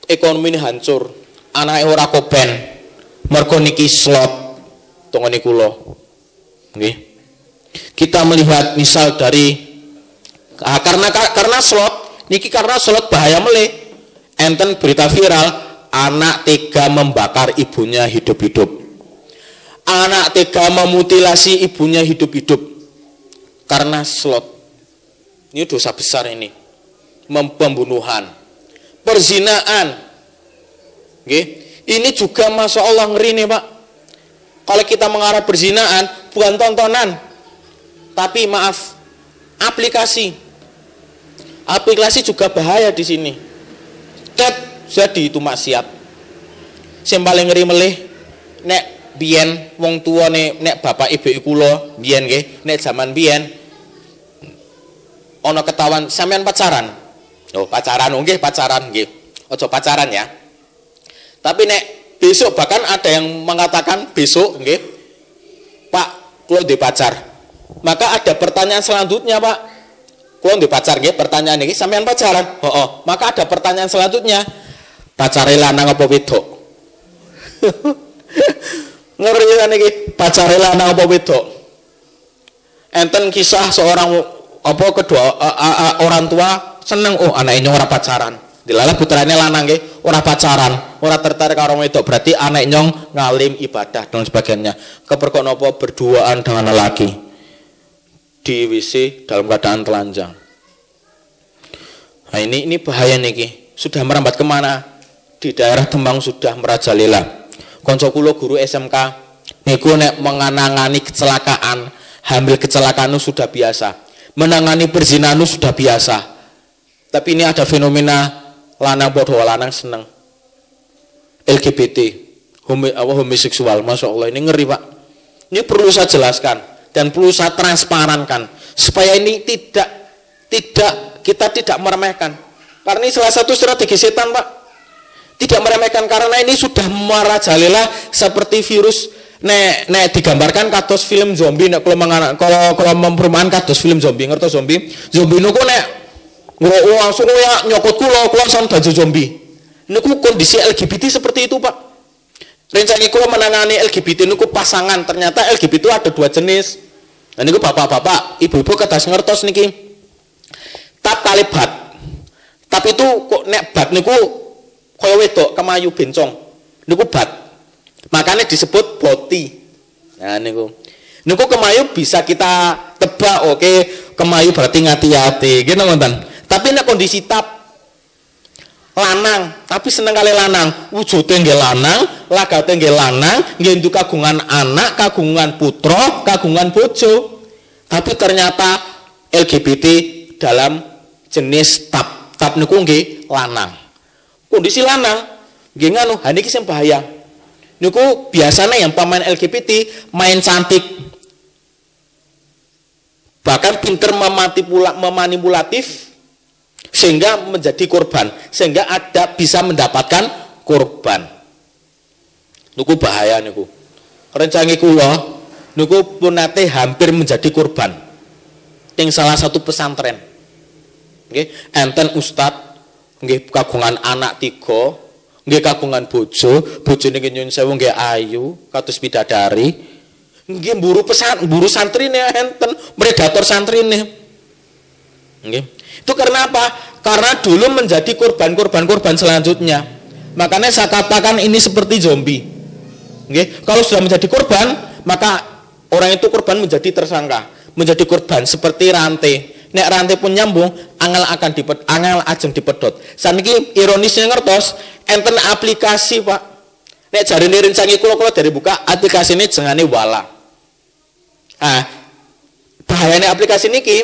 ekonomi ini hancur, anake ora koben, mergo niki slot tonggoni kula, nggih. Kita melihat misal dari karena slot niki, karena slot bahaya meleh, enten berita viral anak tega membakar ibunya hidup-hidup. Anak tega memutilasi ibunya hidup-hidup karena slot. Ini dosa besar ini. Pembunuhan, perzinaan. Oke. Ini juga Masya Allah ngeri nih Pak. Kalau kita mengarah perzinaan bukan tontonan, tapi maaf, aplikasi juga bahaya di sini. Jadi itu maksiat. Sing paling ngeri melih nek biyen wong tua nek bapak ibu kula biyen nggih, nek zaman biyen ana ketahuan sampean pacaran. Oh, pacaran nggih, pacaran nggih. Aja pacaran ya. Tapi nek besok, bahkan ada yang mengatakan besok nggih, Pak, kula ndek pacar. Maka ada pertanyaan selanjutnya, Pak. Kula ndek pacar nggih, pertanyaan iki sampean pacaran? Oh. Maka ada pertanyaan selanjutnya. Pacare lanang apa wedok? Ngeri kan iki, pacare lanang apa wedok? Enten kisah seorang kedua orang tua seneng, oh anaknya ora pacaran. Dilala putrane lanang nggih, ora pacaran, ora tertarik karo wedok, berarti anak nyong ngalim ibadah dan sebagainya. Keperkok napa berduaan dengan lelaki di WC dalam keadaan telanjang. Nah ini bahaya niki. Sudah merambat kemana? Di daerah Demang sudah merajalela. Konco kula guru SMK niku nek menangani kecelakaan, hamil kecelakaan itu sudah biasa. Menangani perzinahan itu sudah biasa. Tapi ini ada fenomena lanang padha lanang seneng. LGBT, homoseksual, Masya Allah, ini ngeri Pak. Ini perlu saya jelaskan dan perlu saya transparankan supaya ini kita tidak meremehkan. Karena ini salah satu strategi setan Pak. Tidak meremehkan karena ini sudah merajalela seperti virus. Nek digambarkan kados film zombie, nek kalau memperumahan kados film zombie, ngerti zombie niku nek langsung ya nyokot kula langsung dadi zombie. Niku kondisi LGBT seperti itu Pak. Rencana kula menangani LGBT niku pasangan, ternyata LGBT ada dua jenis. Nah niku bapak-bapak, ibu-ibu kedas ngertos niki. Tap kali bat. Tap itu kok nek bat niku kaya wedok kemayu bencong. Niku bat. Makanya disebut boti. Nah niku kemayu bisa kita tebak, oke, kemayu berarti ngati-hati, gitu nonton. Tapi nek kondisi tap lanang, tapi seneng kali lanang, wujudnya nggih lanang, lagate nggih lanang, nggih entuk kagungan anak, kagungan putra, kagungan bojo. Tapi ternyata LGBT dalam jenis tap. Tap niku nggih lanang. Kondisi lanang nggih nganu, ha niki sing bahaya. niku biasanya yang pemain LGBT main cantik, bahkan pinter memanipulatif sehingga menjadi korban, sehingga ada bisa mendapatkan korban. Niku bahaya niku. Rencana kula niku pun nate hampir menjadi korban ing salah satu pesantren. Nggih, enten ustad nggih kagungan anak 3, nggih kagungan bojo, bojone nyuwun sewu nggih ayu kados bidadari. Nggih buru santrine enten, predator santrine. Nggih. Itu karena apa? Karena dulu menjadi korban selanjutnya. Makanya saya katakan ini seperti zombie. Nggih, kalau sudah menjadi korban, maka orang itu korban menjadi tersangka, menjadi korban seperti rantai. Nek rantai pun nyambung, angel ajeng dipedot. Saniki ironisnya ngertos, enten aplikasi, Pak. Nek jarine rencangi kula dari buka aplikasi ini jengane wala. Ah, bahayanya aplikasi niki,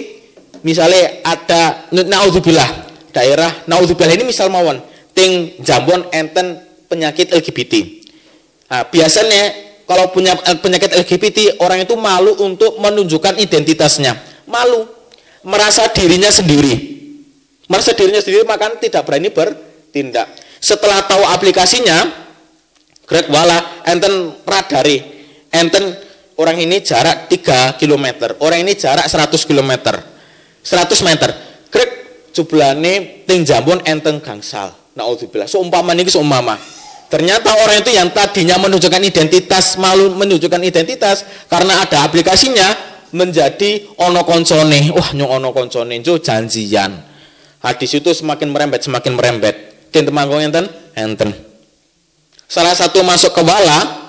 misalnya ada naudzubillah, daerah naudzubillah ini misal mawon, ting Jambon enten penyakit LGBT. Nah, biasanya kalau punya penyakit LGBT, orang itu malu untuk menunjukkan identitasnya, malu, merasa dirinya sendiri, maka tidak berani bertindak. Setelah tahu aplikasinya, grek wala, enten radari, enten orang ini jarak 3 km, orang ini jarak 100 km, 100 meter, grek jublane ting Jambon enten gangsal. Naudzubillah, seumpama niki seumpama. Ternyata orang itu yang tadinya menunjukkan identitas, malu menunjukkan identitas karena ada aplikasinya, menjadi ono koncone. Wah, nyong ono koncone jo janjian. Hadis itu semakin merembet. Den temanggung enten. Salah satu masuk ke wala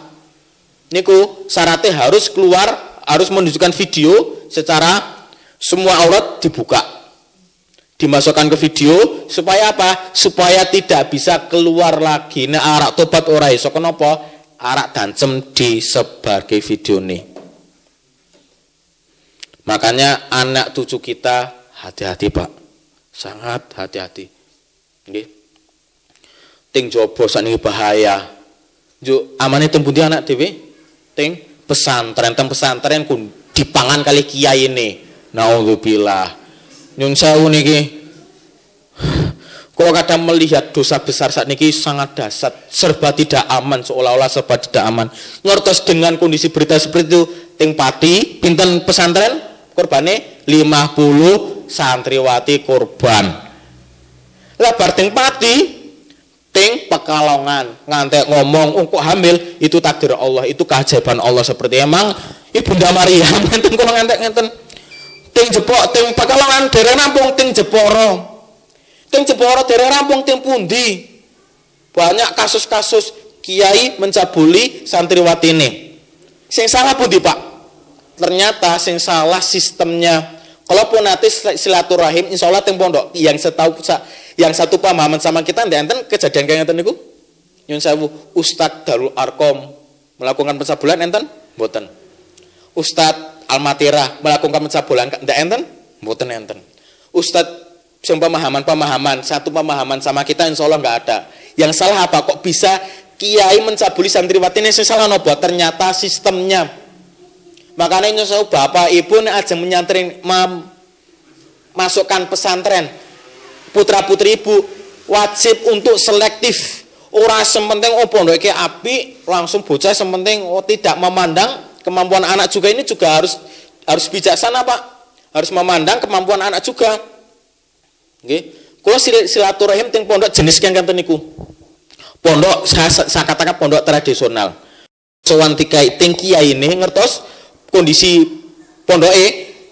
niku syaratnya harus menunjukkan video secara semua aurat dibuka. Dimasukkan ke video supaya apa? Supaya tidak bisa keluar lagi. Nek arak tobat ora iso kenapa? Arak dancem disebarke video nih. Makanya anak cucu kita hati-hati, Pak. Sangat hati-hati. Nggih. Ting jobo sakniki bahaya. Njuk amane teng pundi anak dhewe? Ting pesantren kun dipangan kali kiai ini. Naudzubillah. Nyun sewu niki. Kalau kadang melihat dosa besar saat niki sangat dahsyat, serba tidak aman, seolah-olah serba tidak aman. Ngertos dengan kondisi berita seperti itu, ting pati, pinten pesantren, korbane 50 santriwati korban. Lebar ting pati, ting Pekalongan, ngantek ngomong, kok hamil, itu takdir Allah, itu keajaiban Allah seperti emang Ibunda Maryam, ngenten kula ngantek-ngenten. Ting Jepok, ting Pekalongan, dereng rampung, ting Jeporo. Ting Jeporo dereng rampung, ting pundi. Banyak kasus-kasus kiai mencabuli santriwati ini. Sing salah pundi, Pak? Ternyata sing salah sistemnya. Kalaupun nanti silaturahim, insya Allah ting pondok yang satu pemahaman sama kita, enten kejadian kayak ngeten niku. Nyun sewu, Ustadz Darul Arkom melakukan pencabulan enten? Mboten. Ustadz Al-Matirah melakukan pencabulan ndak enten? Mboten enten. Ustadz sing pemahaman satu pemahaman sama kita insya Allah nggak ada. Yang salah apa? Kok bisa kiai mencabuli santriwati ini? Sing salah nopo? Ternyata sistemnya. Makanya nyusul bapak ibu nek ajeng menyantrin masukkan pesantren, putra putri ibu wajib untuk selektif. Ora sementing pondok iki apik langsung bocah, sementing tidak memandang kemampuan anak juga. Ini juga harus bijaksana, Pak. Harus memandang kemampuan anak juga. Nggih. Kula silaturahim teng pondok jenis kang ngenten niku. Pondok saya katakan pondok tradisional. Sowan tikai teng kiai ini ngertos kondisi pondoke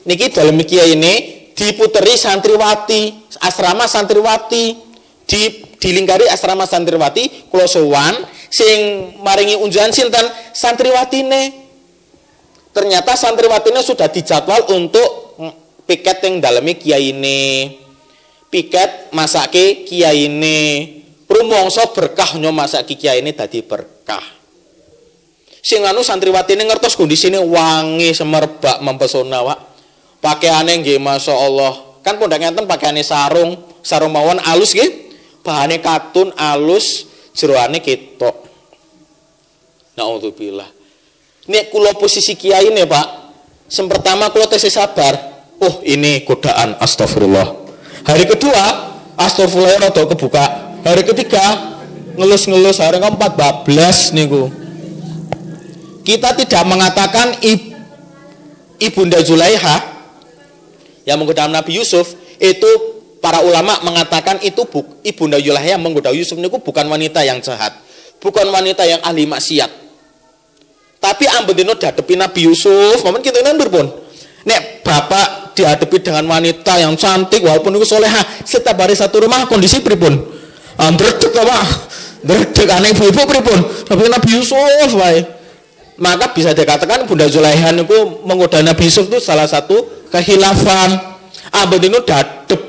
niki dalem kiai ini diputeri santriwati, asrama santriwati, dilingkari asrama santriwati, kula sowan sing maringi unjuan sinten santriwatine. Ternyata santriwatinya sudah dijadwal untuk piket yang dalemi kiai ini, piket masake kiai ini, rumongso berkah nyo masake kiai ini dadi berkah. Sing anu santriwatine ngertos kondisine wangi semerbak mempesona, Pak. Pakaiane nggih masyaallah. Kan pondok ngenten pakaiane sarung mawon alus nggih. Bahane katun alus, jeroane ketok. Naudzubillah. Nek kula posisi kiai nih Pak, yang pertama kula tes sabar. Oh ini godaan, astagfirullah. Hari kedua, astagfirullah rada kebuka. Hari ketiga, ngelus-ngelus. Hari keempat, bablas niku. Kita tidak mengatakan Ibunda Zulaiha yang menggoda Nabi Yusuf, itu para ulama mengatakan itu Ibunda Zulaiha yang menggoda Yusuf niku bukan wanita yang jahat, bukan wanita yang ahli maksiat. Tapi ambedino dihadapi Nabi Yusuf, momen kita nandur pun. Nek bapak dihadapi dengan wanita yang cantik walaupun itu soleha, setiap hari satu rumah kondisi pripun? Ndredeg Pak. Ndredeg aneh ibu-ibu pripun? Tapi Nabi Yusuf wae. Maka bisa dikatakan Bunda Zulaiha niku menggoda Nabi Yusuf itu salah satu kehilafan. Ambedino dadep.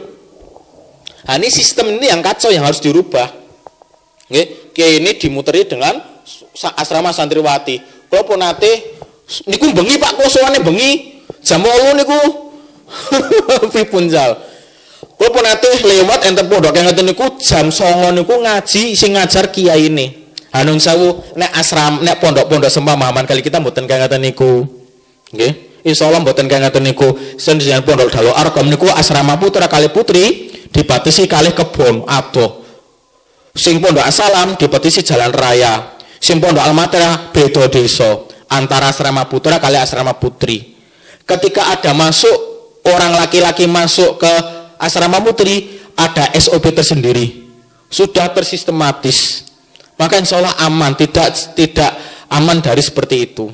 Nah, ini sistem ini yang kacau yang harus dirubah. Nggih, ini dimuteri dengan asrama santriwati. Kalau pun nate niku bengi Pak kosoane bengi jam 8 niku pripun jal. Kalau pun nate lewat enten pondok yang ngeten niku jam 09.00 niku ngaji sing ngajar kiai ini. Hanun sawu nek asram nek pondok-pondok sempamahaman kali kita mboten kaya ngaten niku. Nggih. Insyaallah mboten kaya ngaten niku. Senjenengan pondok Darul Arqam niku asrama putra kali putri dibatasi kalih kebon adoh. Sing pondok Asalam dibatasi jalan raya. Sing pondok Al-Matirah beda desa antara asrama putra kali asrama putri. Ketika ada masuk orang laki-laki masuk ke asrama putri, ada SOP tersendiri. Sudah tersistematis. Maka insya Allah aman, tidak aman dari seperti itu.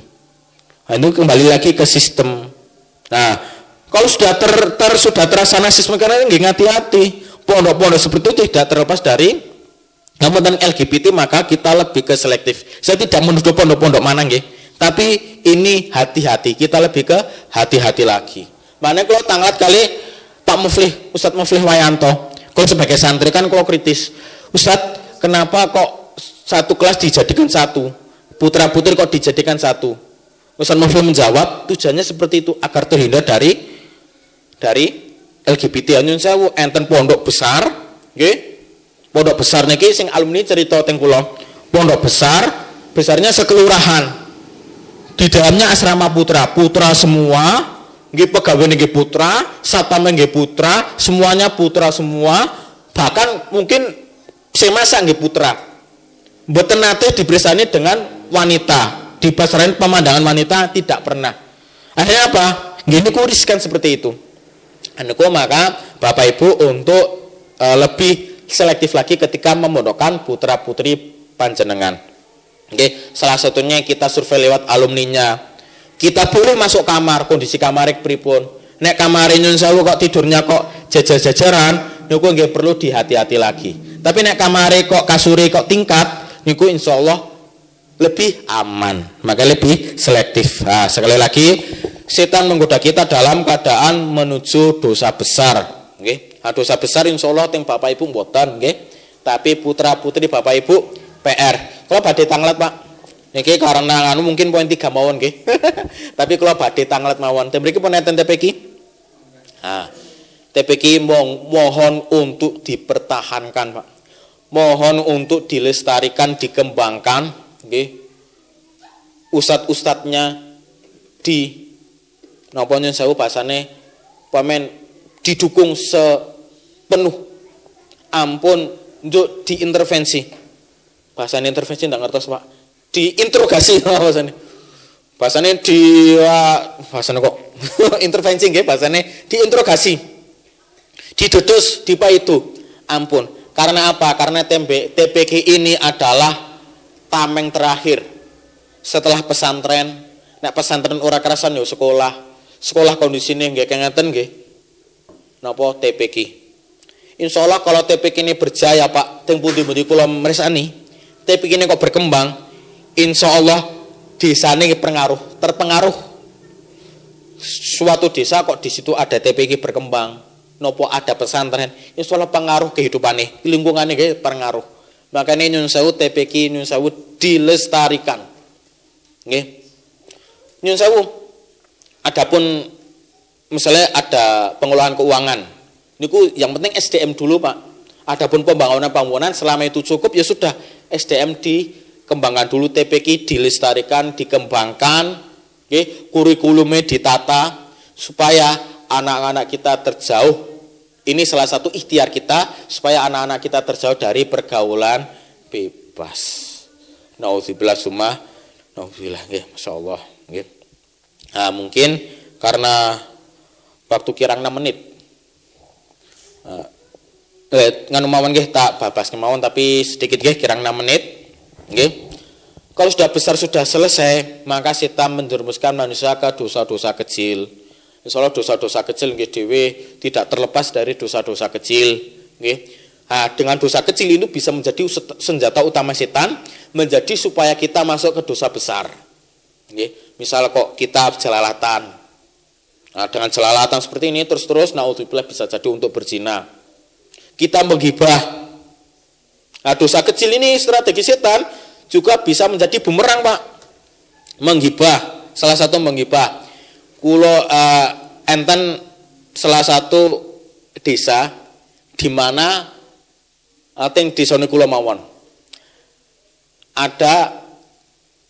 Nah, itu kembali lagi ke sistem. Nah, kalau sudah sudah terlaksana sistem karena ini hati-hati. Pondok-pondok seperti itu tidak terlepas dari tentang LGBT, maka kita lebih ke selektif. Saya tidak menuduh pondok-pondok mana nggih, tapi ini hati-hati. Kita lebih ke hati-hati lagi. Mana kalau tanglat kali Pak Muflih, Ustadz Muflih Wayanto, kalau sebagai santri kan kalau kritis, Ustadz kenapa kok satu kelas dijadikan satu, putra putri kok dijadikan satu? Ustadz Muflih menjawab tujuannya seperti itu agar terhindar dari LGBT. Nyun sewu enten pondok besar, nggih. Pondok besar niki sing alumni cerita teng kula. Pondok besarnya sekelurahan. Di dalamnya asrama putra semua, nggih pegawai nggih putra, satpam nggih putra, semuanya putra semua, bahkan mungkin sing masak nggih putra. Mboten nate dibersani dengan wanita, dipasarin pemandangan wanita tidak pernah. Akhirnya apa? Gini ku riskan seperti itu. Aniku maka Bapak Ibu untuk lebih selektif lagi ketika memondokkan putra putri panjenengan. Oke, salah satunya kita survei lewat alumninya. Kita boleh masuk kamar, kondisi kamar pripun. Nek kamar nyun sewu kok tidurnya kok jajar-jajaran, niku nggih perlu dihati-hati lagi. Tapi nek kamare kok kasure kok tingkat, niku insyaallah lebih aman, maka lebih selektif. Nah, sekali lagi setan menggoda kita dalam keadaan menuju dosa besar. Nggih, dosa besar insyaallah teng Bapak Ibu mboten nggih. Tapi putra putri Bapak Ibu PR. Kalau badhe tanglet Pak. Niki karena anu mungkin poin 3 mawon nggih. Tapi kalau badhe tanglet mawon. Ten mriki pun enten TPQ. Nah, TPQ mohon untuk dipertahankan Pak. Mohon untuk dilestarikan, dikembangkan nggih. Ustad-ustadnya di napa nyun sewu bahasane pamen didukung sepenuh, ampun untuk diintervensi. Bahasanya intervensi tidak ngertos Pak. Diinterogasi bahasanya. Bahasanya bahasanya kok intervensi nggih bahasanya diinterogasi. Didudus dipa itu. Ampun. Karena apa? Karena TPQ ini adalah tameng terakhir. Setelah pesantren, nek pesantren ora kerasan yo sekolah. Sekolah kondisine nggih kengeten nggih. Napa TPQ. Insyaallah kalau TPQ ini berjaya Pak, teng pundi-pundi kula mresani, TPQ ini kok berkembang, insyaallah desane terpengaruh. Suatu desa kok di situ ada TPQ berkembang, napa ada pesantren, insyaallah pengaruh kehidupane, lingkungane nggih pengaruh. Makanya nyun sewu TPQ nyun sewu dilestarikan. Nggih. Nyun sewu. Adapun misalnya ada pengelolaan keuangan, niku yang penting SDM dulu Pak. Adapun pembangunan selama itu cukup ya sudah SDM kembangkan dulu TPQ, dilestarikan, dikembangkan, nggih, kurikulumnya ditata supaya anak-anak kita terjauh. Ini salah satu ikhtiar kita supaya anak-anak kita terjauh dari pergaulan bebas. Nauzubillah summa nauzubillah, nggih, masyaallah, nggih. Nah, mungkin karena waktu kirang 6 menit. Nganu mawon nggih tak babas kemawon tapi sedikit nggih kirang 6 menit. Nggih. Kalau sudah besar sudah selesai, maka setan menjerumuskan manusia ke dosa-dosa kecil. Insyaallah dosa-dosa kecil nggih dhewe tidak terlepas dari dosa-dosa kecil, nggih. Nah, dengan dosa kecil itu bisa menjadi senjata utama setan menjadi supaya kita masuk ke dosa besar. Nggih. Misal kok kita jelalatan. Nah, dengan jelalatan seperti ini terus-terus naudzubillah bisa jadi untuk berzina. Kita menggibah. Nah, dosa kecil ini strategi setan juga bisa menjadi bumerang, Pak. Menggibah, salah satu menggibah. Kulo enten salah satu desa di mana teng desa niku mawon. Ada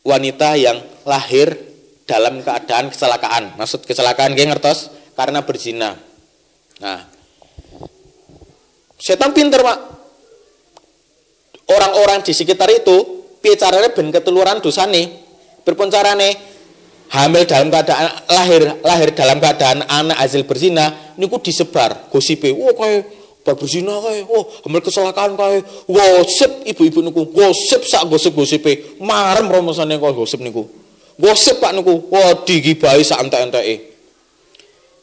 wanita yang lahir dalam keadaan kecelakaan. Maksud kecelakaan nggih ngertos karena berzina. Nah, setan pinter, Pak. Orang-orang di sekitar itu piye carane ben ketuluran dosane? Pripun carane? Hamil dalam keadaan lahir dalam keadaan anak hasil berzina niku disebar gosipe. Oh kae berzina kae. Oh hamil kecelakaan kae. Gosip ibu-ibu niku. Gosip sak gosip-gosipe. Marem romosane kok gosip niku. Gosip Pak niku. Wah digibahi sak entek-enteke.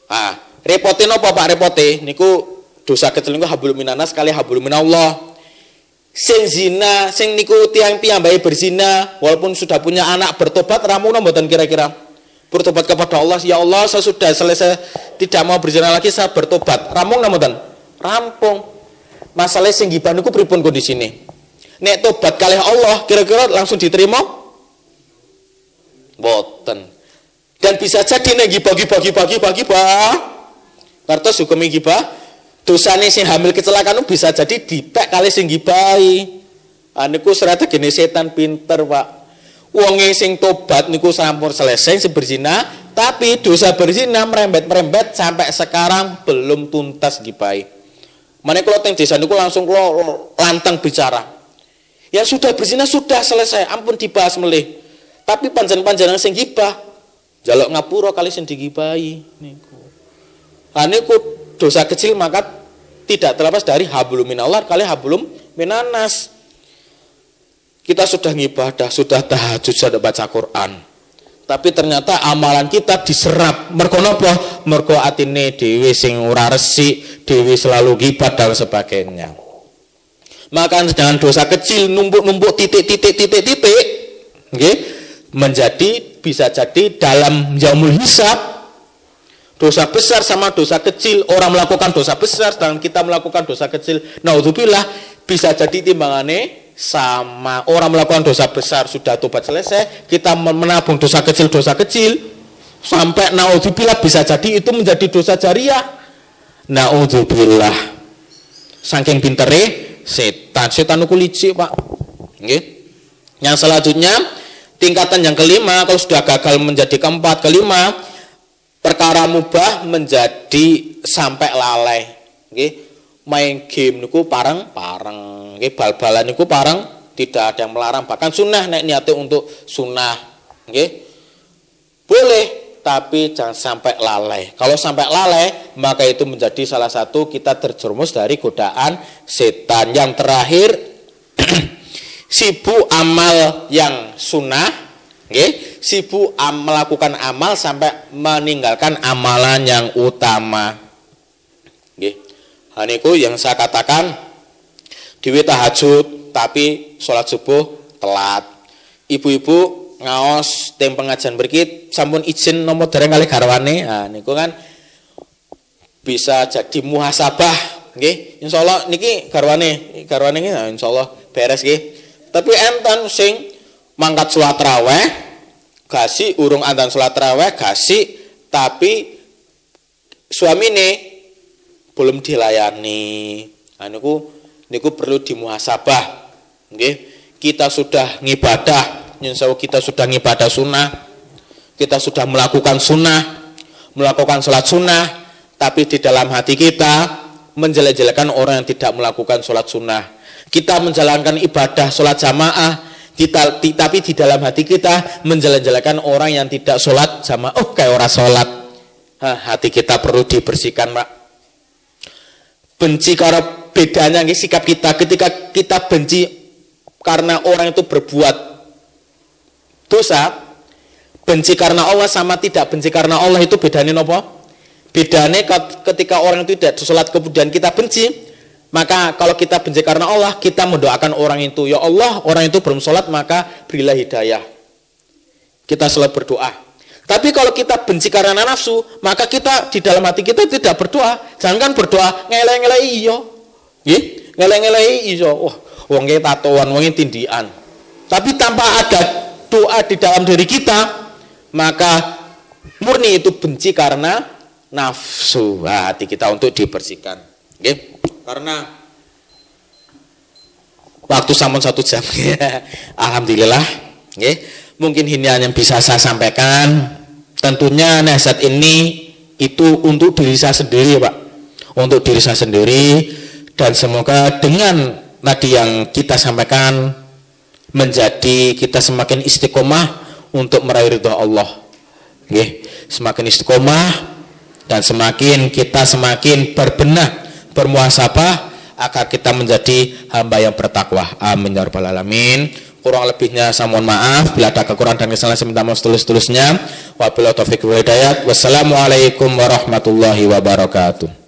Ah, repote napa Pak repote niku dosa kecil niku hablum minanas kali hablum minallah. Sing zina, sing niku tiang piyambake berzina, walaupun sudah punya anak bertobat rampung mboten kira-kira? Bertobat kepada Allah, ya Allah saya sudah selesai tidak mau berzina lagi, saya bertobat. Rampung mboten? Rampung. Masalah sing gibah niku pripun kondisine? Nek tobat kalih Allah kira-kira langsung diterima? Mboten. Dan bisa jadi nek gibah. Kartos hukum gibah dosane sing hamil kecelakaan bisa jadi dipek kali sing gibahi. Niku strategine setan pinter, Pak. Wonge sing tobat niku sampun selesai sing berzina, tapi dosa berzina merembet sampai sekarang belum tuntas gibahi. Mane kula teng desa niku langsung kula lantang bicara. Ya sudah berzina sudah selesai, ampun dibahas melih. Tapi panjenengan sing gibah njaluk ngapura kali sing digibahi niku. Niku dosa kecil maka tidak terlepas dari hablum minallah kali hablum minanas. Kita sudah ngibadah, sudah tahajud, sudah baca Quran. Tapi ternyata amalan kita diserap. Mergo napa? Mergo atine dhewe sing ora resik, dhewe selalu gibah dan sebagainya. Maka dengan dosa kecil numpuk titik, nggih, menjadi bisa jadi dalam yaumul hisab. Dosa besar sama dosa kecil, orang melakukan dosa besar dan kita melakukan dosa kecil, naudzubillah, bisa jadi timbangane sama. Orang melakukan dosa besar sudah tobat selesai, kita menabung dosa kecil sampai naudzubillah bisa jadi itu menjadi dosa jariah. Naudzubillah. Saking pintere setan niku licik, Pak. Nggih. Yang selanjutnya tingkatan yang kelima, kalau sudah gagal menjadi keempat, kelima, perkara mubah menjadi sampai lalai. Nggih. Main game niku pareng, nggih, bal-balan niku pareng, tidak ada yang melarang, bahkan sunnah nek niate untuk sunnah, nggih. Boleh, tapi jangan sampai lalai. Kalau sampai lalai, maka itu menjadi salah satu kita terjerumus dari godaan setan. Yang terakhir, sibuk amal yang sunnah, nggih, sibuk melakukan amal sampai meninggalkan amalan yang utama. Nggih. Niku yang saya katakan dhewe tahajud tapi sholat subuh telat. Ibu-ibu ngaos teng pengajian mriki sampun izin nomor dereng kali garwane. Niku kan bisa jadi muhasabah, nggih. Insyaallah niki garwane niki insyaallah beres nggih. Tapi enten sing mangkat salat raweh gasi urung adzan salat raweh gasi tapi suamine belum dilayani. Niku perlu dimuhasabah, nggih. kita sudah ngibadah, nyun sewu kita sudah ngibadah sunnah, kita sudah melakukan sunnah, melakukan sholat sunnah, tapi di dalam hati kita menjelek-jelekan orang yang tidak melakukan sholat sunnah. Kita menjalankan ibadah sholat jamaah, tapi di dalam hati kita menjelek-jelekan orang yang tidak sholat jamaah. Oh, kayak orang sholat. Hati kita perlu dibersihkan, Pak. Benci karena bedanya sikap kita ketika kita benci karena orang itu berbuat dosa. Benci karena Allah sama tidak benci karena Allah itu bedanya apa? Bedanya ketika orang itu tidak sholat kemudian kita benci, maka kalau kita benci karena Allah, kita mendoakan orang itu, ya Allah, orang itu belum sholat, maka berilah hidayah. Kita selalu berdoa. Tapi kalau kita benci karena nafsu, maka kita di dalam hati kita tidak berdoa. Jangan berdoa ngeleh-ngeleh iyo, ngeleh-ngeleh iyo. Wah, wongnya tatoan, wongnya tindian. Tapi tanpa ada doa di dalam diri kita, maka murni itu benci karena nafsu. Hati kita untuk dibersihkan. Karena waktu sampun 1 jam. Alhamdulillah. Mungkin ini yang bisa saya sampaikan. Tentunya nasihat ini itu untuk diri saya sendiri, Pak. Untuk diri saya sendiri, dan semoga dengan tadi yang kita sampaikan menjadi kita semakin istiqomah untuk meraih ridha Allah. Semakin istiqomah dan semakin kita semakin berbenah, bermuhasabah agar kita menjadi hamba yang bertakwa. Amin ya rabbal alamin. Kurang lebihnya saya mohon maaf. Bila ada kekurangan dan kesalahan saya minta maaf setulus-tulusnya. Wabillahi taufiq wal hidayah. Wassalamualaikum warahmatullahi wabarakatuh.